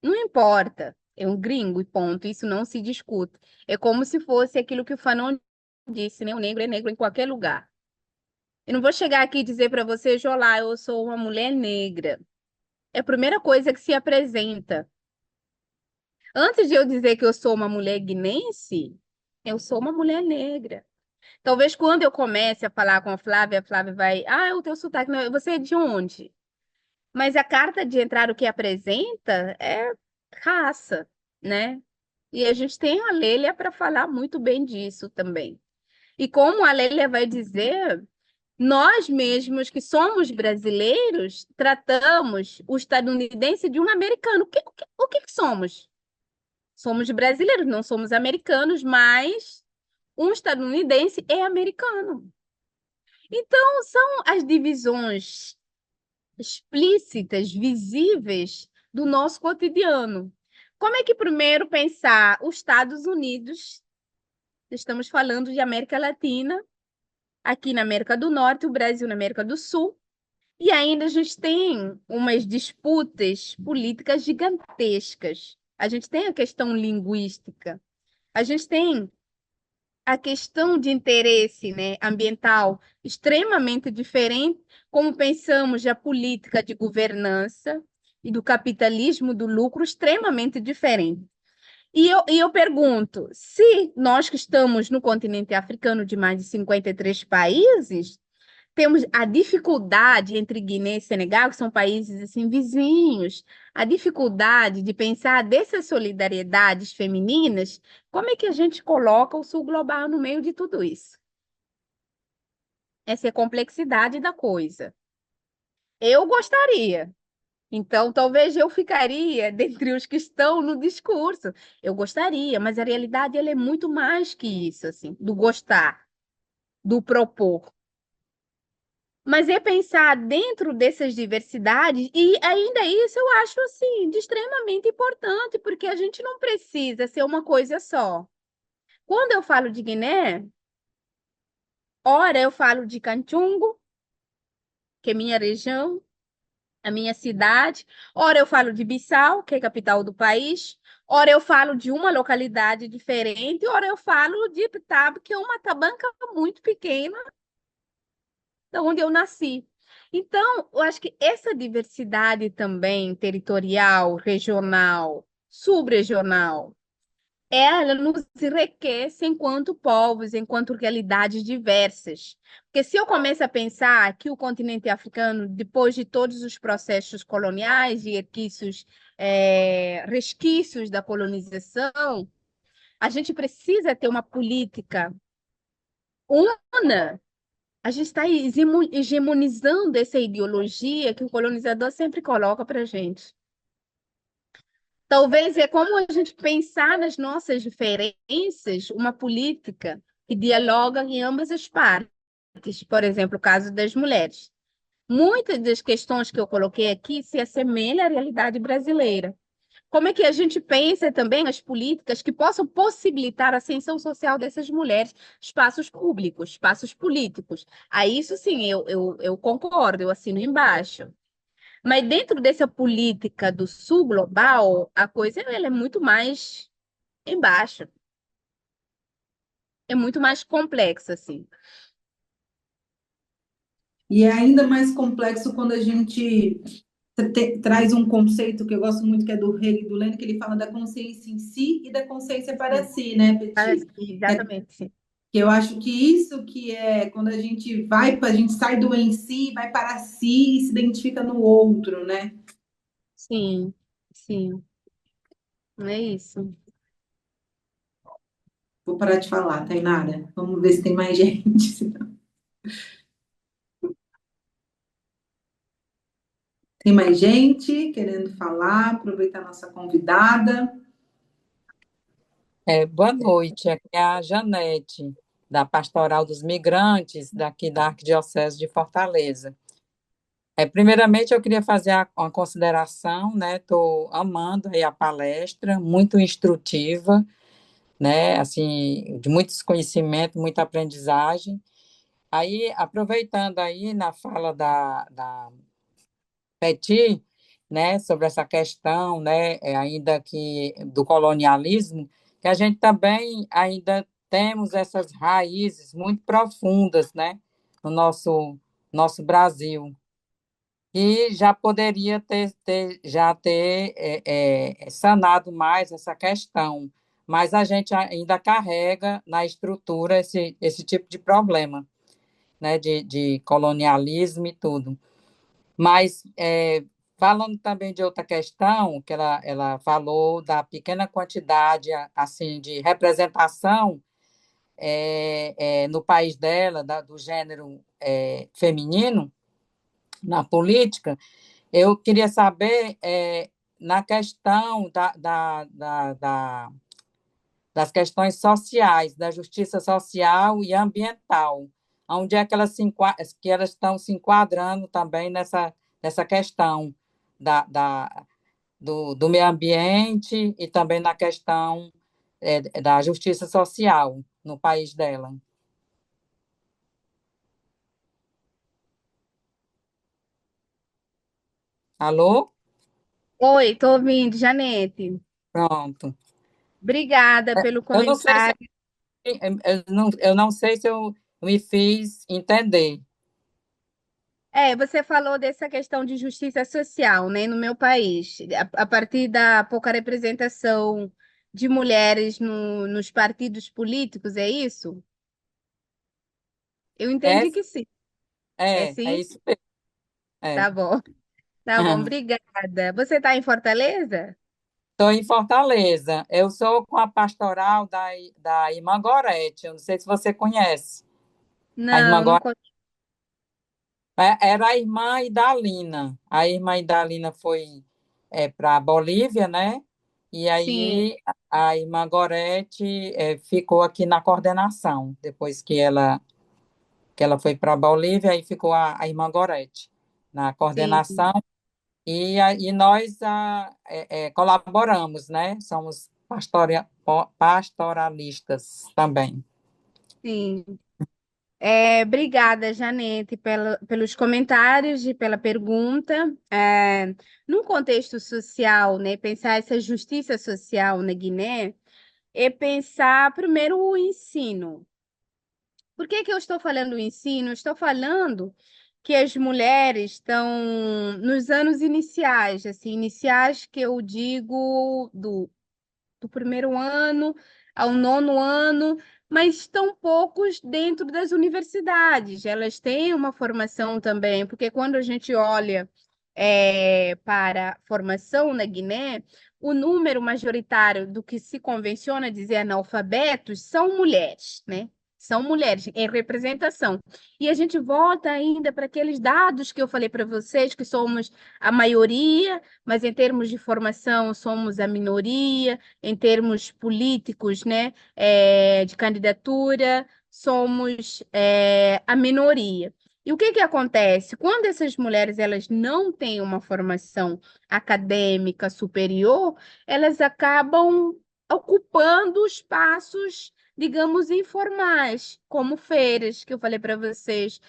[SPEAKER 1] Não importa, é um gringo e ponto. Isso não se discute. É como se fosse aquilo que o Fanon disse, né? O negro é negro em qualquer lugar. Eu não vou chegar aqui e dizer para você, Jolá, eu sou uma mulher negra. É a primeira coisa que se apresenta. Antes de eu dizer que eu sou uma mulher guinense, eu sou uma mulher negra. Talvez quando eu comece a falar com a Flávia vai, o teu sotaque, não, você é de onde? Mas a carta de entrada, o que apresenta é raça, né? E a gente tem a Lélia para falar muito bem disso também. E como a Lélia vai dizer, nós mesmos que somos brasileiros, tratamos o estadunidense de um americano. O que que somos? Somos brasileiros, não somos americanos, mas um estadunidense é americano. Então, são as divisões explícitas, visíveis do nosso cotidiano. como é que primeiro pensar os Estados Unidos, estamos falando de América Latina, aqui na América do Norte, o Brasil na América do Sul, e ainda a gente tem umas disputas políticas gigantescas. A gente tem a questão linguística, a gente tem a questão de interesse, né, ambiental extremamente diferente, como pensamos a política de governança e do capitalismo do lucro extremamente diferente. E eu pergunto, se nós que estamos no continente africano de mais de 53 países, temos a dificuldade entre Guiné e Senegal, que são países assim vizinhos, a dificuldade de pensar dessas solidariedades femininas, como é que a gente coloca o Sul Global no meio de tudo isso? Essa é a complexidade da coisa. Eu gostaria. Então, talvez eu ficaria dentre os que estão no discurso. Eu gostaria, mas a realidade ela é muito mais que isso, assim, do gostar, do propor. Mas é pensar dentro dessas diversidades, e ainda isso eu acho assim, de extremamente importante, porque a gente não precisa ser uma coisa só. Quando eu falo de Guiné, ora eu falo de Canchungo, que é minha região, a minha cidade, ora eu falo de Bissau, que é a capital do país, ora eu falo de uma localidade diferente, ora eu falo de Itabe, que é uma tabanca muito pequena, da onde eu nasci. Então, eu acho que essa diversidade também territorial, regional, subregional, ela nos enriquece enquanto povos, enquanto realidades diversas. Porque se eu começo a pensar que o continente africano, depois de todos os processos coloniais e resquícios da colonização, a gente precisa ter uma política una. A gente está hegemonizando essa ideologia que o colonizador sempre coloca para a gente. Talvez é como a gente pensar nas nossas diferenças, uma política que dialoga em ambas as partes. Por exemplo, o caso das mulheres. Muitas das questões que eu coloquei aqui se assemelham à realidade brasileira. Como é que a gente pensa também as políticas que possam possibilitar a ascensão social dessas mulheres, espaços públicos, espaços políticos? Aí, isso sim, eu concordo, eu assino embaixo. Mas dentro dessa política do sul global, a coisa ela é muito mais embaixo, é muito mais complexa, assim.
[SPEAKER 2] E é ainda mais complexo quando a gente traz um conceito que eu gosto muito, que é do Hegel e do Lênin, que ele fala da consciência em si e da consciência para
[SPEAKER 1] Sim,
[SPEAKER 2] si, né, Petit?
[SPEAKER 1] exatamente, sim.
[SPEAKER 2] Que eu acho que isso que é quando a gente vai, a gente sai do em si, vai para si e se identifica no outro, né?
[SPEAKER 1] Sim, sim, é isso.
[SPEAKER 2] Vou parar de falar, Tainara. Vamos ver se tem mais gente. Tem mais gente querendo falar, aproveitar a nossa convidada.
[SPEAKER 4] Boa noite, aqui é a Janete, da Pastoral dos Migrantes, daqui da Arquidiocese de Fortaleza. Primeiramente, eu queria fazer uma consideração, né? Estou amando aí a palestra, muito instrutiva, né? Assim, de muito conhecimento, muita aprendizagem. Aí, aproveitando aí na fala da Peti, né, sobre essa questão, né, ainda que do colonialismo, que a gente também ainda temos essas raízes muito profundas, né, no nosso Brasil, e já poderia ter sanado mais essa questão, mas a gente ainda carrega na estrutura esse tipo de problema, né, de colonialismo e tudo. Mas, falando também de outra questão, que ela falou da pequena quantidade assim, de representação no país dela, do gênero feminino, na política, eu queria saber, na questão das questões sociais, da justiça social e ambiental, onde é que que elas estão se enquadrando também nessa questão da do meio ambiente e também na questão da justiça social no país dela. Alô?
[SPEAKER 1] Oi, tô ouvindo, Janete.
[SPEAKER 4] Pronto.
[SPEAKER 1] Obrigada pelo
[SPEAKER 4] Eu não sei se
[SPEAKER 1] comentário.
[SPEAKER 4] eu não sei se eu me fiz entender.
[SPEAKER 1] Você falou dessa questão de justiça social, né, no meu país, a partir da pouca representação de mulheres nos partidos políticos, é isso? Eu
[SPEAKER 4] É,
[SPEAKER 1] entendi que sim. É
[SPEAKER 4] é
[SPEAKER 1] sim?
[SPEAKER 4] isso mesmo. É.
[SPEAKER 1] Tá bom. Tá bom, obrigada. Você está em Fortaleza?
[SPEAKER 4] Estou em Fortaleza. Eu sou com a pastoral da Irmã Gorete. Eu não sei se você conhece. A Irmã
[SPEAKER 1] Não, não
[SPEAKER 4] Gorete
[SPEAKER 1] conheço.
[SPEAKER 4] era a irmã Idalina. A irmã Idalina foi para a Bolívia, né? E
[SPEAKER 1] Sim,
[SPEAKER 4] aí a irmã Gorete ficou aqui na coordenação. Depois que ela foi para a Bolívia, aí ficou a irmã Gorete na
[SPEAKER 1] sim,
[SPEAKER 4] coordenação. E nós colaboramos, né? Somos pastoralistas também.
[SPEAKER 1] sim. Obrigada, Janete, pelos comentários e pela pergunta. No contexto social, né, pensar essa justiça social na Guiné é pensar primeiro o ensino. Por que que eu estou falando ensino? Estou falando que as mulheres estão nos anos iniciais, assim, iniciais que eu digo do primeiro ano ao nono ano, mas tão poucos dentro das universidades. Elas têm uma formação também, porque quando a gente olha para a formação na Guiné, o número majoritário do que se convenciona dizer analfabetos são mulheres, né? São mulheres em representação. E a gente volta ainda para aqueles dados que eu falei para vocês, que somos a maioria, mas em termos de formação somos a minoria, em termos políticos, né, de candidatura, somos a minoria. E o que que acontece? Quando essas mulheres elas não têm uma formação acadêmica superior, elas acabam ocupando espaços, digamos, informais, como feiras, que eu falei para vocês,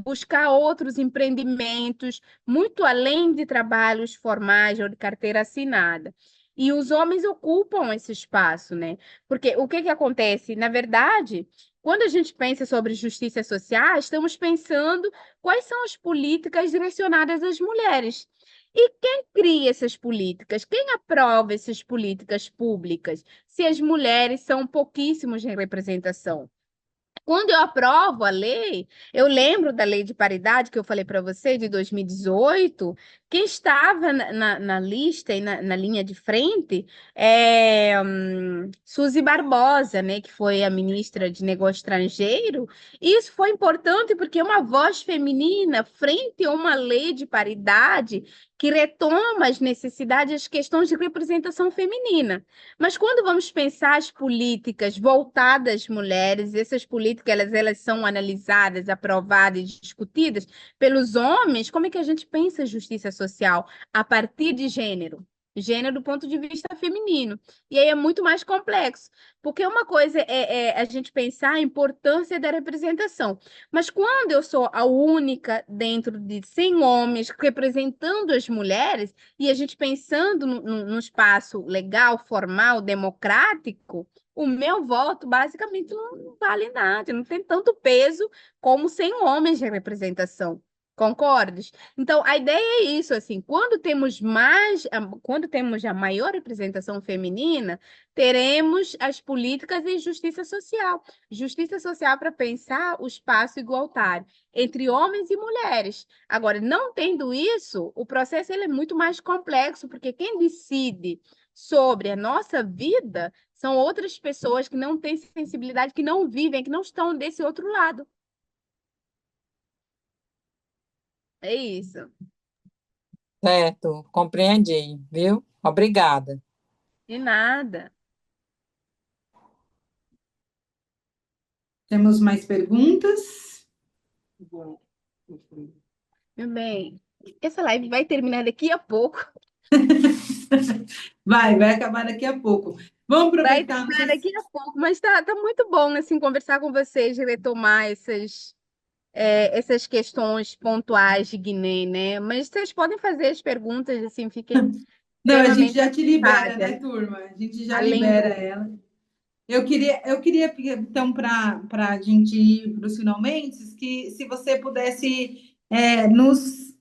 [SPEAKER 1] buscar outros empreendimentos, muito além de trabalhos formais ou de carteira assinada. E os homens ocupam esse espaço, né? Porque o que que acontece? Na verdade, quando a gente pensa sobre justiça social, estamos pensando quais são as políticas direcionadas às mulheres. E quem cria essas políticas? Quem aprova essas políticas públicas? Se as mulheres são pouquíssimos em representação. Quando eu aprovo a lei, eu lembro da lei de paridade que eu falei para você, de 2018, quem estava na lista e na linha de frente Suzy Barbosa, né, que foi a ministra de Negócio Estrangeiro. E isso foi importante porque uma voz feminina frente a uma lei de paridade que retoma as necessidades, as questões de representação feminina. Mas quando vamos pensar as políticas voltadas às mulheres, essas políticas elas são analisadas, aprovadas e discutidas pelos homens, como é que a gente pensa justiça social a partir de gênero? Gênero do ponto de vista feminino. E aí é muito mais complexo, porque uma coisa é a gente pensar a importância da representação, mas quando eu sou a única dentro de 100 homens representando as mulheres, e a gente pensando no espaço legal, formal, democrático, o meu voto basicamente não vale nada, não tem tanto peso como 100 homens de representação. Concordas? Então, a ideia é isso, assim, quando temos a maior representação feminina, teremos as políticas de justiça social. Justiça social para pensar o espaço igualitário entre homens e mulheres. Agora, não tendo isso, o processo ele é muito mais complexo, porque quem decide sobre a nossa vida são outras pessoas que não têm sensibilidade, que não vivem, que não estão desse outro lado. É isso.
[SPEAKER 4] Certo, compreendi, viu? Obrigada.
[SPEAKER 1] De nada.
[SPEAKER 2] Temos mais perguntas?
[SPEAKER 1] Meu bem, essa live vai terminar daqui a pouco.
[SPEAKER 2] Vai acabar daqui a pouco. Vamos
[SPEAKER 1] Vai
[SPEAKER 2] aproveitar, não
[SPEAKER 1] terminar
[SPEAKER 2] sei se...
[SPEAKER 1] daqui a pouco, mas tá muito bom assim conversar com vocês e retomar essas questões pontuais de Guiné, né? Mas vocês podem fazer as perguntas, assim, fiquem
[SPEAKER 2] Não, a gente
[SPEAKER 1] extremamente
[SPEAKER 2] já te
[SPEAKER 1] à
[SPEAKER 2] libera, né,
[SPEAKER 1] vontade,
[SPEAKER 2] turma? A gente já
[SPEAKER 1] além
[SPEAKER 2] libera
[SPEAKER 1] do.
[SPEAKER 2] ela. Eu queria então, para a gente ir para os finalmente, que se você pudesse nos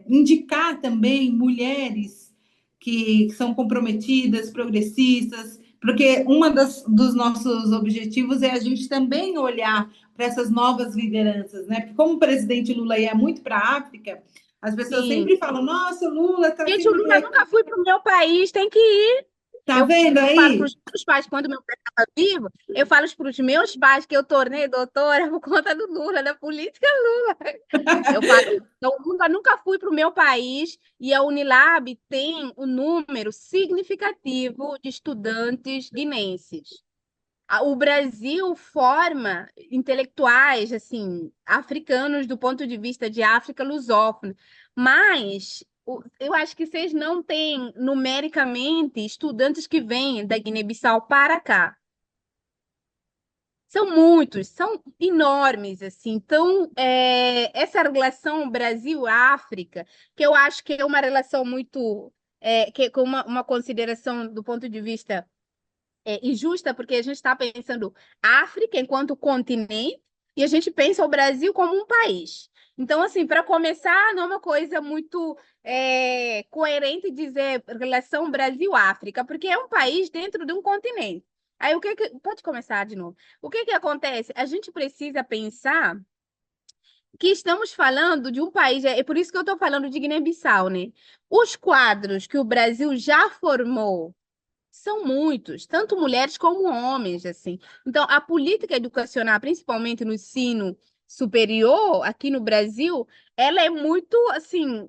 [SPEAKER 2] indicar também mulheres que são comprometidas, progressistas, porque dos nossos objetivos é a gente também olhar para essas novas lideranças, né? Porque como o presidente Lula ia muito para a África, as pessoas
[SPEAKER 1] Sim.
[SPEAKER 2] sempre falam: Nossa, o Lula está
[SPEAKER 1] Gente, o
[SPEAKER 2] sempre por
[SPEAKER 1] Lula nunca
[SPEAKER 2] aqui.
[SPEAKER 1] foi para o meu país, tem que ir.
[SPEAKER 2] Tá
[SPEAKER 1] Eu
[SPEAKER 2] vendo
[SPEAKER 1] falo para
[SPEAKER 2] aí?
[SPEAKER 1] os meus pais, quando meu pai estava vivo, eu falo para os meus pais que eu tornei doutora por conta do Lula, da política Lula. Eu falo, então, nunca fui para o meu país e a Unilab tem um número significativo de estudantes guinenses. O Brasil forma intelectuais assim africanos do ponto de vista de África lusófona, mas eu acho que vocês não têm numericamente estudantes que vêm da Guiné-Bissau para cá. São muitos, são enormes, assim. Então, essa relação Brasil-África, que eu acho que é uma relação muito, com uma consideração do ponto de vista injusta, porque a gente está pensando África enquanto continente e a gente pensa o Brasil como um país. Então, assim, para começar, não é uma coisa muito coerente dizer relação Brasil-África, porque é um país dentro de um continente. Aí, Pode começar de novo. O que que acontece? A gente precisa pensar que estamos falando de um país, é por isso que eu estou falando de Guiné-Bissau, né? Os quadros que o Brasil já formou são muitos, tanto mulheres como homens, assim. Então, a política educacional, principalmente no ensino superior, aqui no Brasil, ela é muito, assim,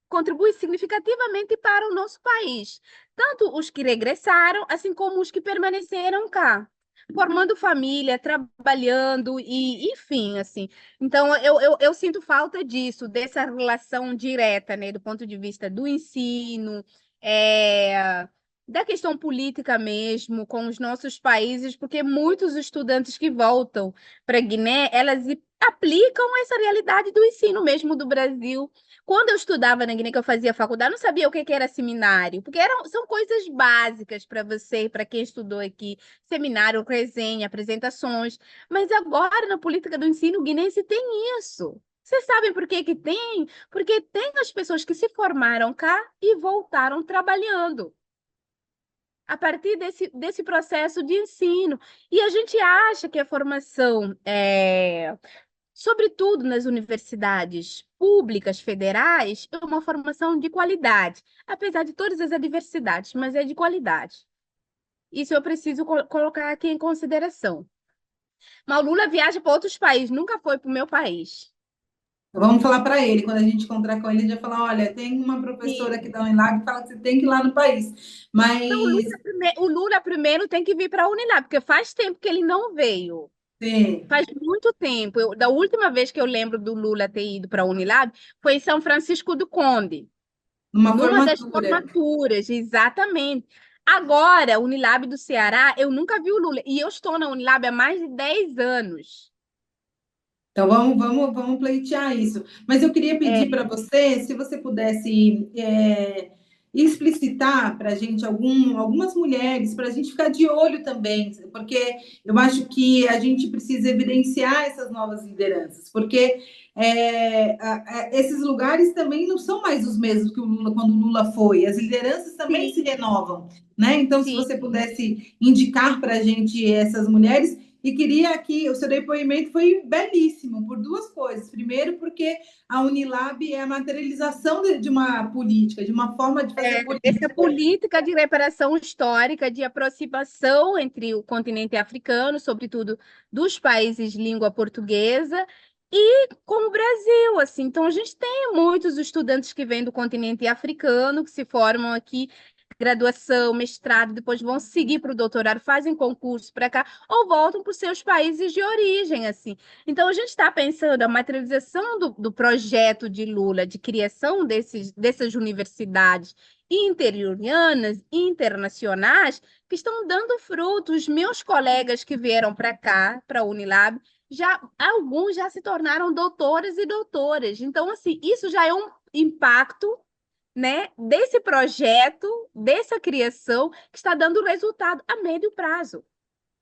[SPEAKER 1] contribui significativamente para o nosso país. Tanto os que regressaram, assim como os que permaneceram cá. Formando família, trabalhando e, enfim, assim. Então, eu sinto falta disso, dessa relação direta, né, do ponto de vista do ensino, da questão política mesmo, com os nossos países, porque muitos estudantes que voltam para Guiné, elas aplicam essa realidade do ensino mesmo do Brasil. Quando eu estudava na Guiné, que eu fazia faculdade, eu não sabia o que era seminário, porque são coisas básicas para você, para quem estudou aqui, seminário, resenha, apresentações. Mas agora, na política do ensino guinense, tem isso. Vocês sabem por que que tem? Porque tem as pessoas que se formaram cá e voltaram trabalhando a partir desse processo de ensino. E a gente acha que a formação sobretudo nas universidades públicas federais, é uma formação de qualidade, apesar de todas as adversidades, mas é de qualidade. Isso eu preciso colocar aqui em consideração. Mas o Lula viaja para outros países, nunca foi para o meu país.
[SPEAKER 2] Vamos falar para ele, quando a gente encontrar com ele, a gente vai falar: olha, tem uma professora
[SPEAKER 1] Sim.
[SPEAKER 2] que dá um enlace que fala que você tem que ir lá no país.
[SPEAKER 1] Não,
[SPEAKER 2] Mas,
[SPEAKER 1] O Lula primeiro tem que vir para a Unilab, porque faz tempo que ele não veio.
[SPEAKER 2] sim,
[SPEAKER 1] Faz muito tempo. Da última vez que eu lembro do Lula ter ido para a Unilab foi em São Francisco do Conde.
[SPEAKER 2] numa
[SPEAKER 1] Numa das
[SPEAKER 2] formatura.
[SPEAKER 1] formaturas, exatamente. Agora, Unilab do Ceará, eu nunca vi o Lula. E eu estou na Unilab há mais de 10 anos.
[SPEAKER 2] Então, vamos pleitear isso. Mas eu queria
[SPEAKER 1] É,
[SPEAKER 2] pedir para você, se você pudesse explicitar para a gente algumas mulheres, para a gente ficar de olho também, porque eu acho que a gente precisa evidenciar essas novas lideranças, porque esses lugares também não são mais os mesmos que o Lula, quando o Lula foi, as lideranças também se
[SPEAKER 1] sim,
[SPEAKER 2] renovam, né? Então, se
[SPEAKER 1] sim.
[SPEAKER 2] você pudesse indicar para a gente essas mulheres. E queria aqui, o seu depoimento foi belíssimo por duas coisas. Primeiro, porque a Unilab é a materialização de uma política, de uma forma de fazer
[SPEAKER 1] Essa
[SPEAKER 2] política.
[SPEAKER 1] política de reparação histórica, de aproximação entre o continente africano, sobretudo dos países de língua portuguesa, e com o Brasil, assim. Então, a gente tem muitos estudantes que vêm do continente africano, que se formam aqui graduação, mestrado, depois vão seguir para o doutorado, fazem concurso para cá, ou voltam para os seus países de origem, assim. Então, a gente está pensando a materialização do projeto de Lula, de criação dessas universidades interiorianas, internacionais, que estão dando frutos. Os meus colegas que vieram para cá, para a Unilab, já alguns já se tornaram doutores e doutoras. Então, assim, isso já é um impacto, né, desse projeto, dessa criação, que está dando resultado a médio prazo.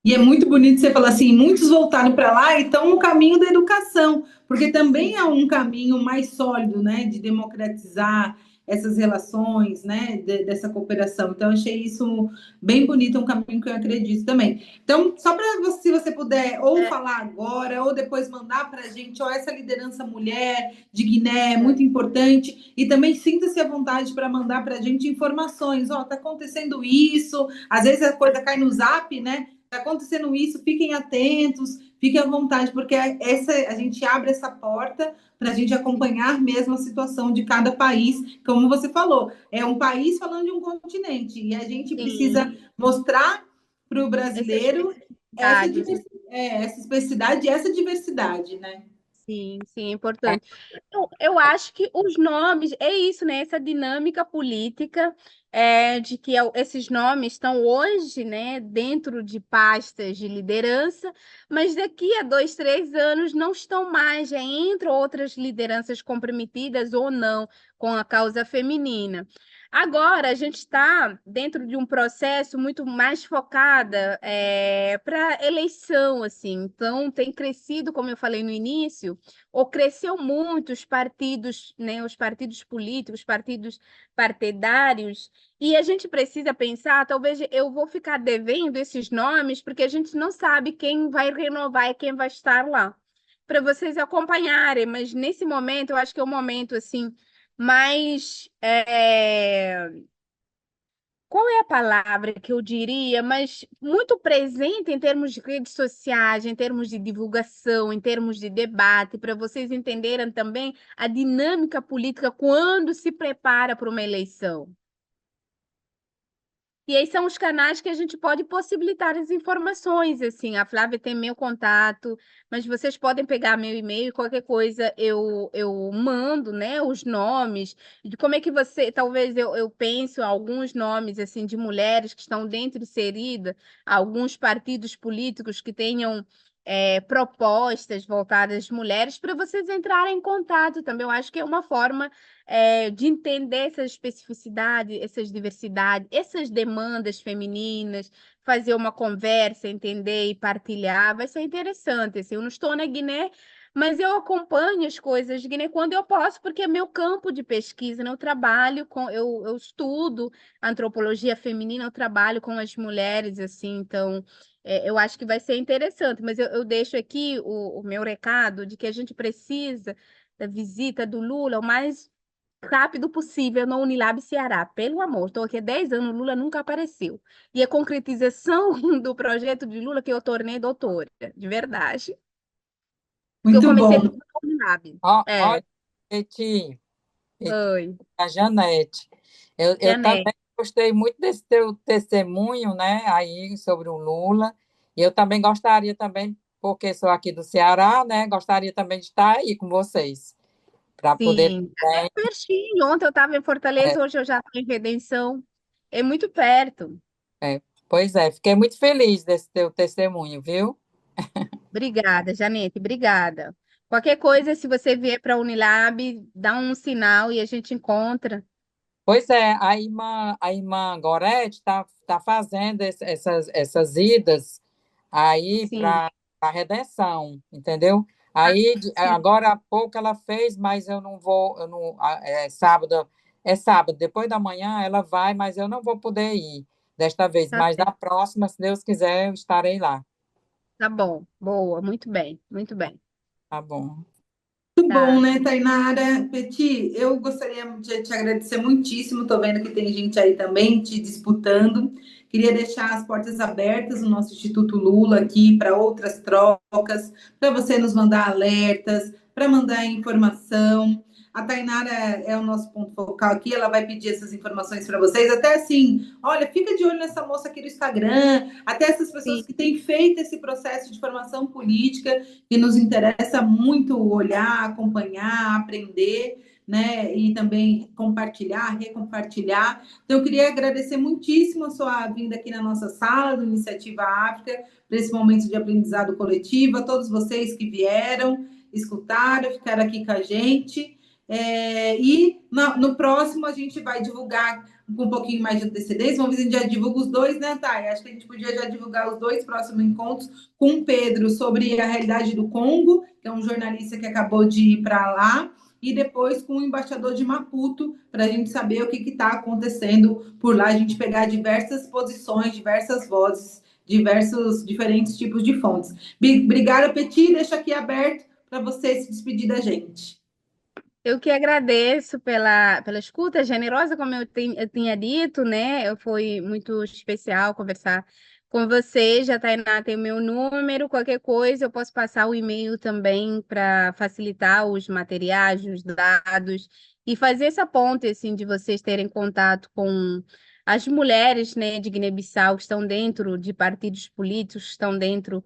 [SPEAKER 2] E é muito bonito você falar assim, muitos voltaram para lá e estão no caminho da educação, porque também é um caminho mais sólido, né, de democratizar essas relações, né, dessa cooperação. Então, eu achei isso bem bonito, é um caminho que eu acredito também. Então, só para você, se você puder ou falar agora, ou depois mandar para a gente, ó, essa liderança mulher de Guiné é muito importante, e também sinta-se à vontade para mandar para a gente informações, ó, tá acontecendo isso, às vezes a coisa cai no zap, né? Está acontecendo isso, fiquem atentos, fiquem à vontade, porque a gente abre essa porta para a gente acompanhar mesmo a situação de cada país, como você falou, é um país falando de um continente, e a gente precisa mostrar para o brasileiro essa especificidade e essa diversidade, né?
[SPEAKER 1] Sim, sim, é importante. Eu acho que os nomes, é isso, né? Essa dinâmica política de que esses nomes estão hoje, né, dentro de pastas de liderança, mas daqui a 2, 3 anos não estão mais, já entram outras lideranças comprometidas ou não com a causa feminina. Agora, a gente está dentro de um processo muito mais focada para eleição, assim. Então, tem crescido, como eu falei no início, ou cresceu muito os partidos, né, os partidos políticos, partidos partidários, e a gente precisa pensar, talvez eu vou ficar devendo esses nomes, porque a gente não sabe quem vai renovar e quem vai estar lá, para vocês acompanharem, mas nesse momento, eu acho que é um momento, assim, mais... qual é a palavra que eu diria, mas muito presente em termos de redes sociais, em termos de divulgação, em termos de debate, para vocês entenderem também a dinâmica política quando se prepara para uma eleição. E aí são os canais que a gente pode possibilitar as informações, assim, a Flávia tem meu contato, mas vocês podem pegar meu e-mail, qualquer coisa eu mando, né, os nomes, de como é que você, talvez eu penso alguns nomes, assim, de mulheres que estão dentro inserida, alguns partidos políticos que tenham propostas voltadas às mulheres, para vocês entrarem em contato também, eu acho que é uma forma de entender essa especificidade, essas diversidades, essas demandas femininas, fazer uma conversa, entender e partilhar, vai ser interessante. Assim, eu não estou na Guiné, mas eu acompanho as coisas de Guiné quando eu posso, porque é meu campo de pesquisa, né? Eu trabalho com, eu estudo antropologia feminina, eu trabalho com as mulheres, assim, então eu acho que vai ser interessante, mas eu deixo aqui o meu recado de que a gente precisa da visita do Lula o mais rápido possível no Unilab Ceará. Pelo amor, estou aqui há 10 anos, Lula nunca apareceu. E a concretização do projeto de Lula que eu tornei doutora, de verdade. Porque eu
[SPEAKER 2] Muito
[SPEAKER 1] comecei
[SPEAKER 2] bom.
[SPEAKER 1] no Unilab.
[SPEAKER 4] Olha, Eti,
[SPEAKER 1] Oi,
[SPEAKER 4] a Janete, eu
[SPEAKER 1] Janete.
[SPEAKER 4] também gostei muito desse teu testemunho, né, aí sobre o Lula, e eu também gostaria também, porque sou aqui do Ceará, né, gostaria também de estar aí com vocês, para poder
[SPEAKER 1] Sim, é
[SPEAKER 4] também,
[SPEAKER 1] pertinho. Ontem eu estava em
[SPEAKER 4] é,
[SPEAKER 1] Fortaleza, hoje eu já estou em Redenção. É muito perto.
[SPEAKER 4] pois é, fiquei muito feliz desse teu testemunho, viu?
[SPEAKER 1] Obrigada, Janete, obrigada. Qualquer coisa, se você vier para a Unilab, dá um sinal e a gente encontra.
[SPEAKER 4] Pois é, a irmã Gorete tá fazendo essas idas aí
[SPEAKER 1] Sim,
[SPEAKER 4] para a Redenção, entendeu?
[SPEAKER 1] sim.
[SPEAKER 4] Agora há pouco ela fez, mas eu não vou, eu não, é sábado, depois da manhã ela vai, mas eu não vou poder ir desta vez,
[SPEAKER 1] Tá
[SPEAKER 4] mas na
[SPEAKER 1] certo.
[SPEAKER 4] próxima, se Deus quiser, eu estarei lá,
[SPEAKER 1] Tá bom. Boa, muito bem, muito bem.
[SPEAKER 4] tá bom?
[SPEAKER 2] Muito bom,
[SPEAKER 1] Tá.
[SPEAKER 2] né, Tainara? Peti, eu gostaria de te agradecer muitíssimo. Estou vendo que tem gente aí também te disputando. Queria deixar as portas abertas no nosso Instituto Lula aqui para outras trocas, para você nos mandar alertas, para mandar informação. A Tainara é o nosso ponto focal aqui, ela vai pedir essas informações para vocês. Até assim, olha, fica de olho nessa moça aqui no Instagram, até essas pessoas
[SPEAKER 1] Sim,
[SPEAKER 2] que têm feito esse processo de formação política que nos interessa muito olhar, acompanhar, aprender, né? E também compartilhar, recompartilhar. Então, eu queria agradecer muitíssimo a sua vinda aqui na nossa sala do Iniciativa África, para esse momento de aprendizado coletivo, a todos vocês que vieram, escutaram, ficaram aqui com a gente. No próximo a gente vai divulgar com um pouquinho mais de antecedência. Vamos ver se a gente já divulga os dois, né, Thay? Acho que a gente podia já divulgar os dois próximos encontros com o Pedro sobre a realidade do Congo, que é um jornalista que acabou de ir para lá, e depois com o embaixador de Maputo, para a gente saber o que está acontecendo por lá, a gente pegar diversas posições, diversas vozes, diversos diferentes tipos de fontes. Obrigada, Peti. Deixa aqui aberto para você se despedir da gente.
[SPEAKER 1] Eu que agradeço pela escuta generosa, como eu tinha dito, né? Foi muito especial conversar com você. Já Tainá tem o meu número, qualquer coisa, eu posso passar o e-mail também para facilitar os materiais, os dados, e fazer essa ponte, assim, de vocês terem contato com as mulheres, né, de Guiné-Bissau que estão dentro de partidos políticos, que estão dentro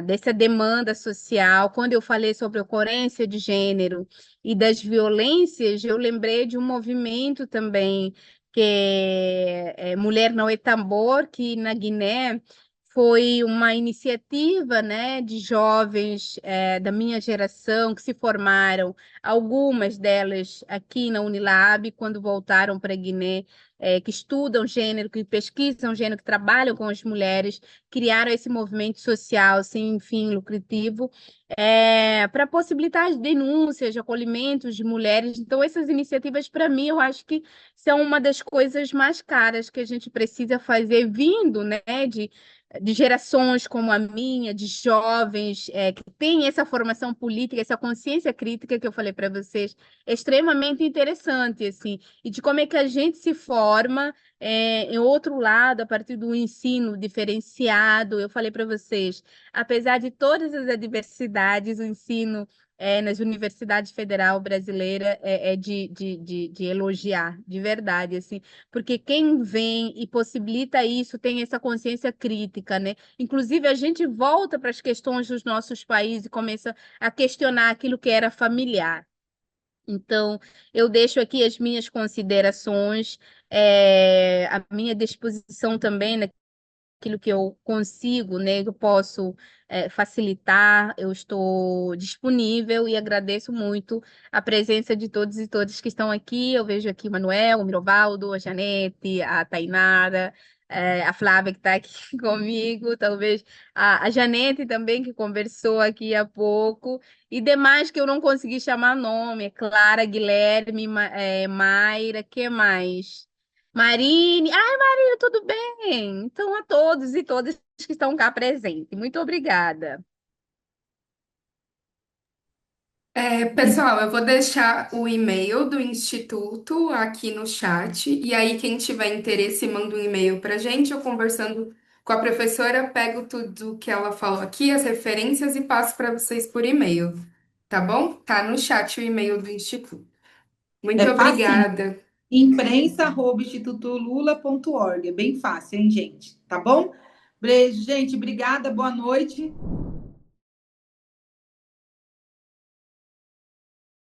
[SPEAKER 1] dessa demanda social. Quando eu falei sobre ocorrência de gênero, e das violências, eu lembrei de um movimento também que é Mulher Não é Tambor, que na Guiné foi uma iniciativa, né, de jovens da minha geração que se formaram, algumas delas aqui na Unilab, quando voltaram para a Guiné, que estudam gênero, que pesquisam gênero, que trabalham com as mulheres, criaram esse movimento social sem fim lucrativo, para possibilitar as denúncias, acolhimentos de mulheres. Então, essas iniciativas, para mim, eu acho que são uma das coisas mais caras que a gente precisa fazer, vindo, né, de gerações como a minha, de jovens que têm essa formação política, essa consciência crítica que eu falei para vocês, é extremamente interessante, assim, e de como é que a gente se forma em outro lado, a partir do ensino diferenciado. Eu falei para vocês, apesar de todas as adversidades, o ensino nas universidades federal brasileira é de elogiar, de verdade, assim, porque quem vem e possibilita isso tem essa consciência crítica, né? Inclusive, a gente volta para as questões dos nossos países e começa a questionar aquilo que era familiar. Então, eu deixo aqui as minhas considerações, a minha disposição também aquilo que eu consigo, né, que eu posso facilitar, eu estou disponível e agradeço muito a presença de todos e todas que estão aqui. Eu vejo aqui o Manuel, o Mirovaldo, a Janete, a Tainara, a Flávia que está aqui comigo, talvez a Janete também, que conversou aqui há pouco, e demais que eu não consegui chamar nome, é Clara, Guilherme, Mayra, que mais? Marine, ai, Marina, tudo bem? Então, a todos e todas que estão cá presentes, muito obrigada.
[SPEAKER 3] Pessoal, eu vou deixar o e-mail do Instituto aqui no chat, e aí quem tiver interesse manda um e-mail para a gente. Eu conversando com a professora, pego tudo que ela falou aqui, as referências, e passo para vocês por e-mail, tá bom? Tá no chat o e-mail do Instituto. Muito
[SPEAKER 2] É fácil.
[SPEAKER 3] obrigada.
[SPEAKER 2] Imprensa@institutolula.org. É bem fácil, hein, gente? Tá bom? Beijo, gente. Obrigada. Boa noite.